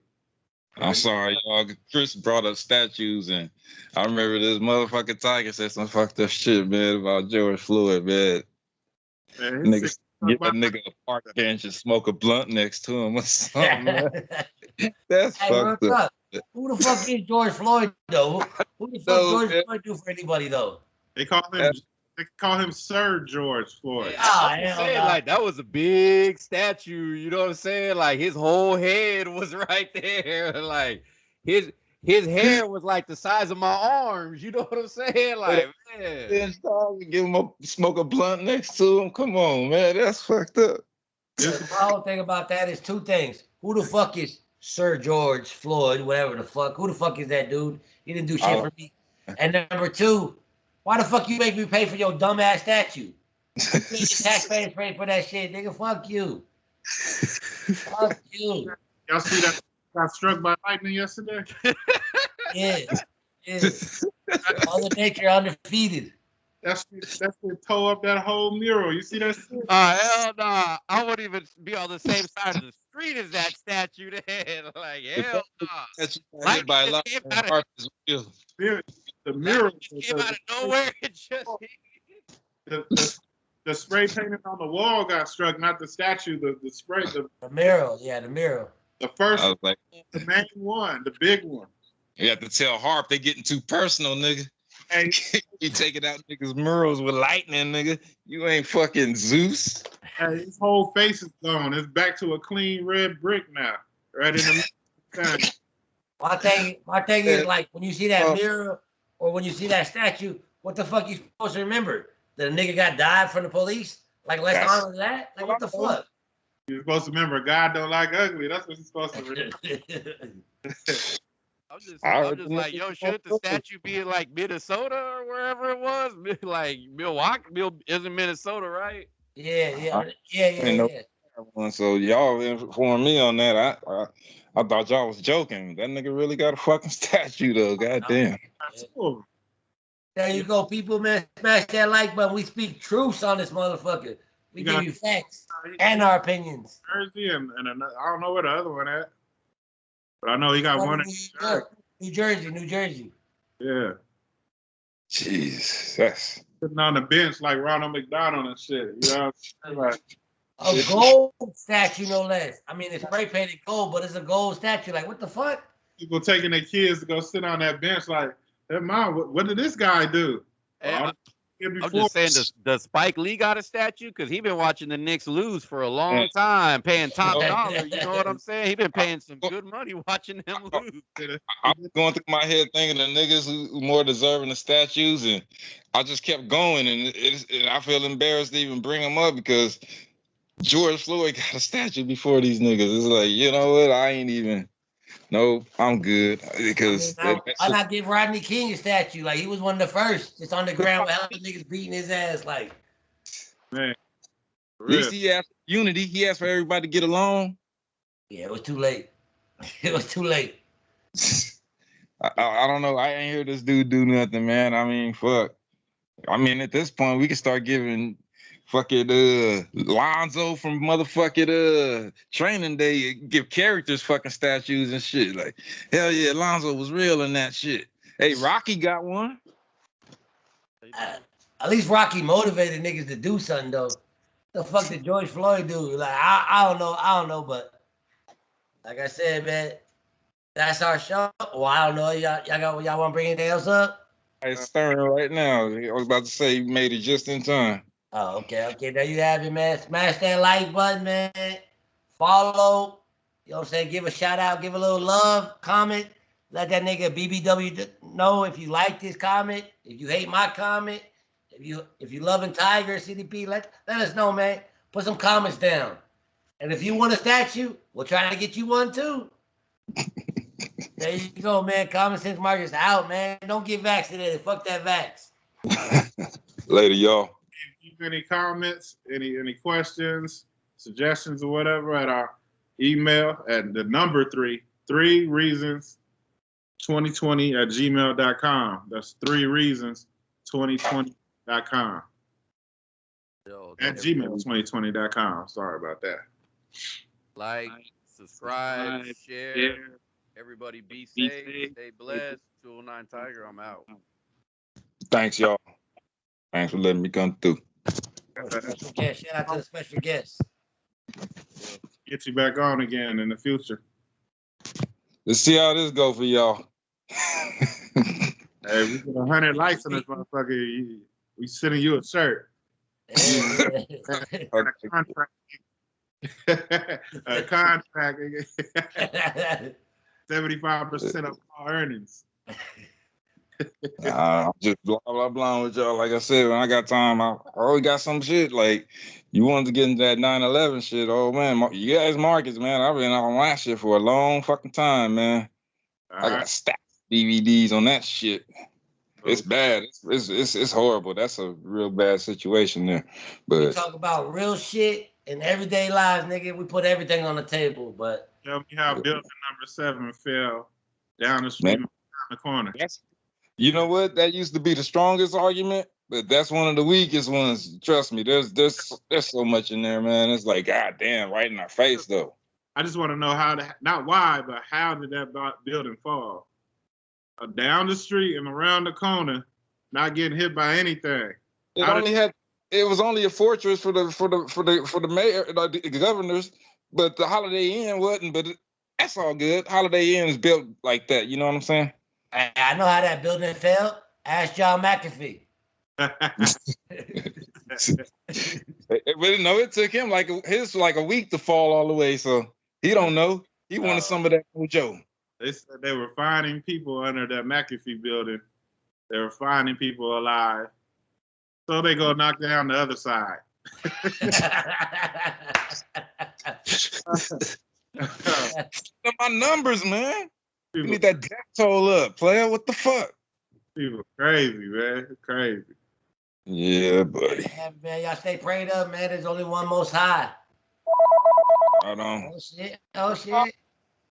I'm sorry, y'all. Chris brought up statues, and I remember this motherfucking Tiger said some fucked up shit, man, about George Floyd, man. Niggas get a nigga a park bench and smoke a blunt next to him or something. That's fucked up. Who the fuck is George Floyd, though? Who the fuck George Floyd do for anybody, though? They call him Sir George Floyd. Like that was a big statue. You know what I'm saying? Like his whole head was right there. Like his hair was like the size of my arms. You know what I'm saying? Like man, give him smoke a blunt next to him. Come on, man, that's fucked up. The whole thing about that is two things. Who the fuck is Sir George Floyd? Whatever the fuck. Who the fuck is that dude? He didn't do shit for me. And number two. Why the fuck you make me pay for your dumbass statue? The taxpayers pay for that shit, nigga. Fuck you. Fuck you. Y'all see that got struck by lightning yesterday? Yeah. Mother Nature undefeated. That's tore up that whole mural. You see that shit? Hell nah. I wouldn't even be on the same side of the street as that statue then. Like, hell nah. The mural came out of nowhere. It just the spray painted on the wall got struck, not the statue. The spray. The mural. Yeah, the mural. The first, the main one, the big one. You have to tell Harp they getting too personal, nigga. Hey, You taking out niggas' murals with lightning, nigga. You ain't fucking Zeus. hey, his whole face is gone. It's back to a clean red brick now. Right in the middle. My thing is like when you see that Oh. mirror or when you see that statue, what the fuck you supposed to remember? That a nigga got died from the police? Like let's That's- honor that? Like what the fuck? You're supposed to remember God don't like ugly. That's what you're supposed to remember. I'm just like, yo, shouldn't the statue be in like Minnesota or wherever it was? Like Milwaukee, isn't Minnesota, right? Yeah. So y'all informed me on that. I thought y'all was joking. That nigga really got a fucking statue though. Goddamn. Cool. There you go, people, man. Smash that like button. We speak truths on this motherfucker. We You give got- you facts and our opinions. Jersey and another, I don't know where the other one at, but I know he got one. New Jersey. Yeah, Jeez, that's sitting on the bench like Ronald McDonald and shit. You know, like, A gold statue, no less. I mean, it's spray painted gold, but it's a gold statue. Like, what the fuck? people taking their kids to go sit on that bench. Like, hey, mom, what did this guy do? And Well, I'm just saying, does Spike Lee got a statue? Because he been watching the Knicks lose for a long time, paying top dollar. You know what I'm saying? He been paying some good money watching them lose. I was going through my head thinking of niggas who more deserving of statues, and I just kept going, and I feel embarrassed to even bring them up because George Floyd got a statue before these niggas. It's like, you know what? I ain't even. No, I'm good because why not give Rodney King a statue? Like he was one of the first, just on the ground with hella niggas beating his ass. Like, man, at least he asked for unity. He asked for everybody to get along. yeah, it was too late. It was too late. I don't know. I ain't hear this dude do nothing, man. I mean, fuck. I mean, at this point, we can start giving fucking Lonzo from motherfucking Training Day, give characters fucking statues and shit. Like, hell yeah, Lonzo was real in that shit. Hey, Rocky got one. At least Rocky motivated niggas to do something though. The fuck did George Floyd do? Like, I don't know, but like I said, man, that's our show. Well, I don't know. Y'all want to bring anything else up? It's stirring right now. I was about to say you made it just in time. Oh, okay. There you have it, man. Smash that like button, man. Follow. You know what I'm saying? Give a shout out, give a little love, comment. Let that nigga BBW know if you like this comment, if you hate my comment, if you loving Tiger, CDP, let us know, man. Put some comments down. And if you want a statue, we'll try to get you one too. There you go, man. Common sense market's out, man. Don't get vaccinated. Fuck that vax. Later, y'all. If any comments, any questions, suggestions, or whatever, at our email at the number 3 reasons 2020@gmail.com. That's 3 reasons 2020.com. At gmail2020.com. Sorry about that. Like, subscribe, share. Everybody be safe, stay blessed. 209 Tiger, I'm out. Thanks, y'all. Thanks for letting me come through. Special guest. Shout out to the special guest. Get you back on again in the future. Let's see how this go for y'all. Hey, we get 100 likes on this motherfucker. We sending you a shirt. A contract. A contract. 75% of all earnings. I'm just blah blah blah with y'all. Like I said, when I got time, I always got some shit. Like you wanted to get into that 9/11 shit. Oh man, you guys markets, man. I've been on that shit for a long fucking time, man. I got stacks of DVDs on that shit. It's bad. It's horrible. That's a real bad situation there. But we talk about real shit in everyday lives, nigga. We put everything on the table. But tell me how building number 7 fell down the street, down the corner. You know what? That used to be the strongest argument, but that's one of the weakest ones. Trust me. There's so much in there, man. It's like, God damn, right in our face, though. I just want to know not why, but how did that building fall? Down the street and around the corner, not getting hit by anything. It was only a fortress for the mayor, the governors, but the Holiday Inn wasn't. But that's all good. Holiday Inn is built like that. You know what I'm saying? I know how that building fell. Ask John McAfee. Really, no, it took him like a week to fall all the way. So he don't know. He wanted some of that mojo. They said they were finding people under that McAfee building. They were finding people alive. So they go knock down the other side. My numbers, man. You need that death toll up, player. What the fuck? People crazy, man. Crazy. Yeah, buddy. Yeah, man, y'all stay prayed up, man. There's only one Most High. Hold on. Oh shit! Oh shit!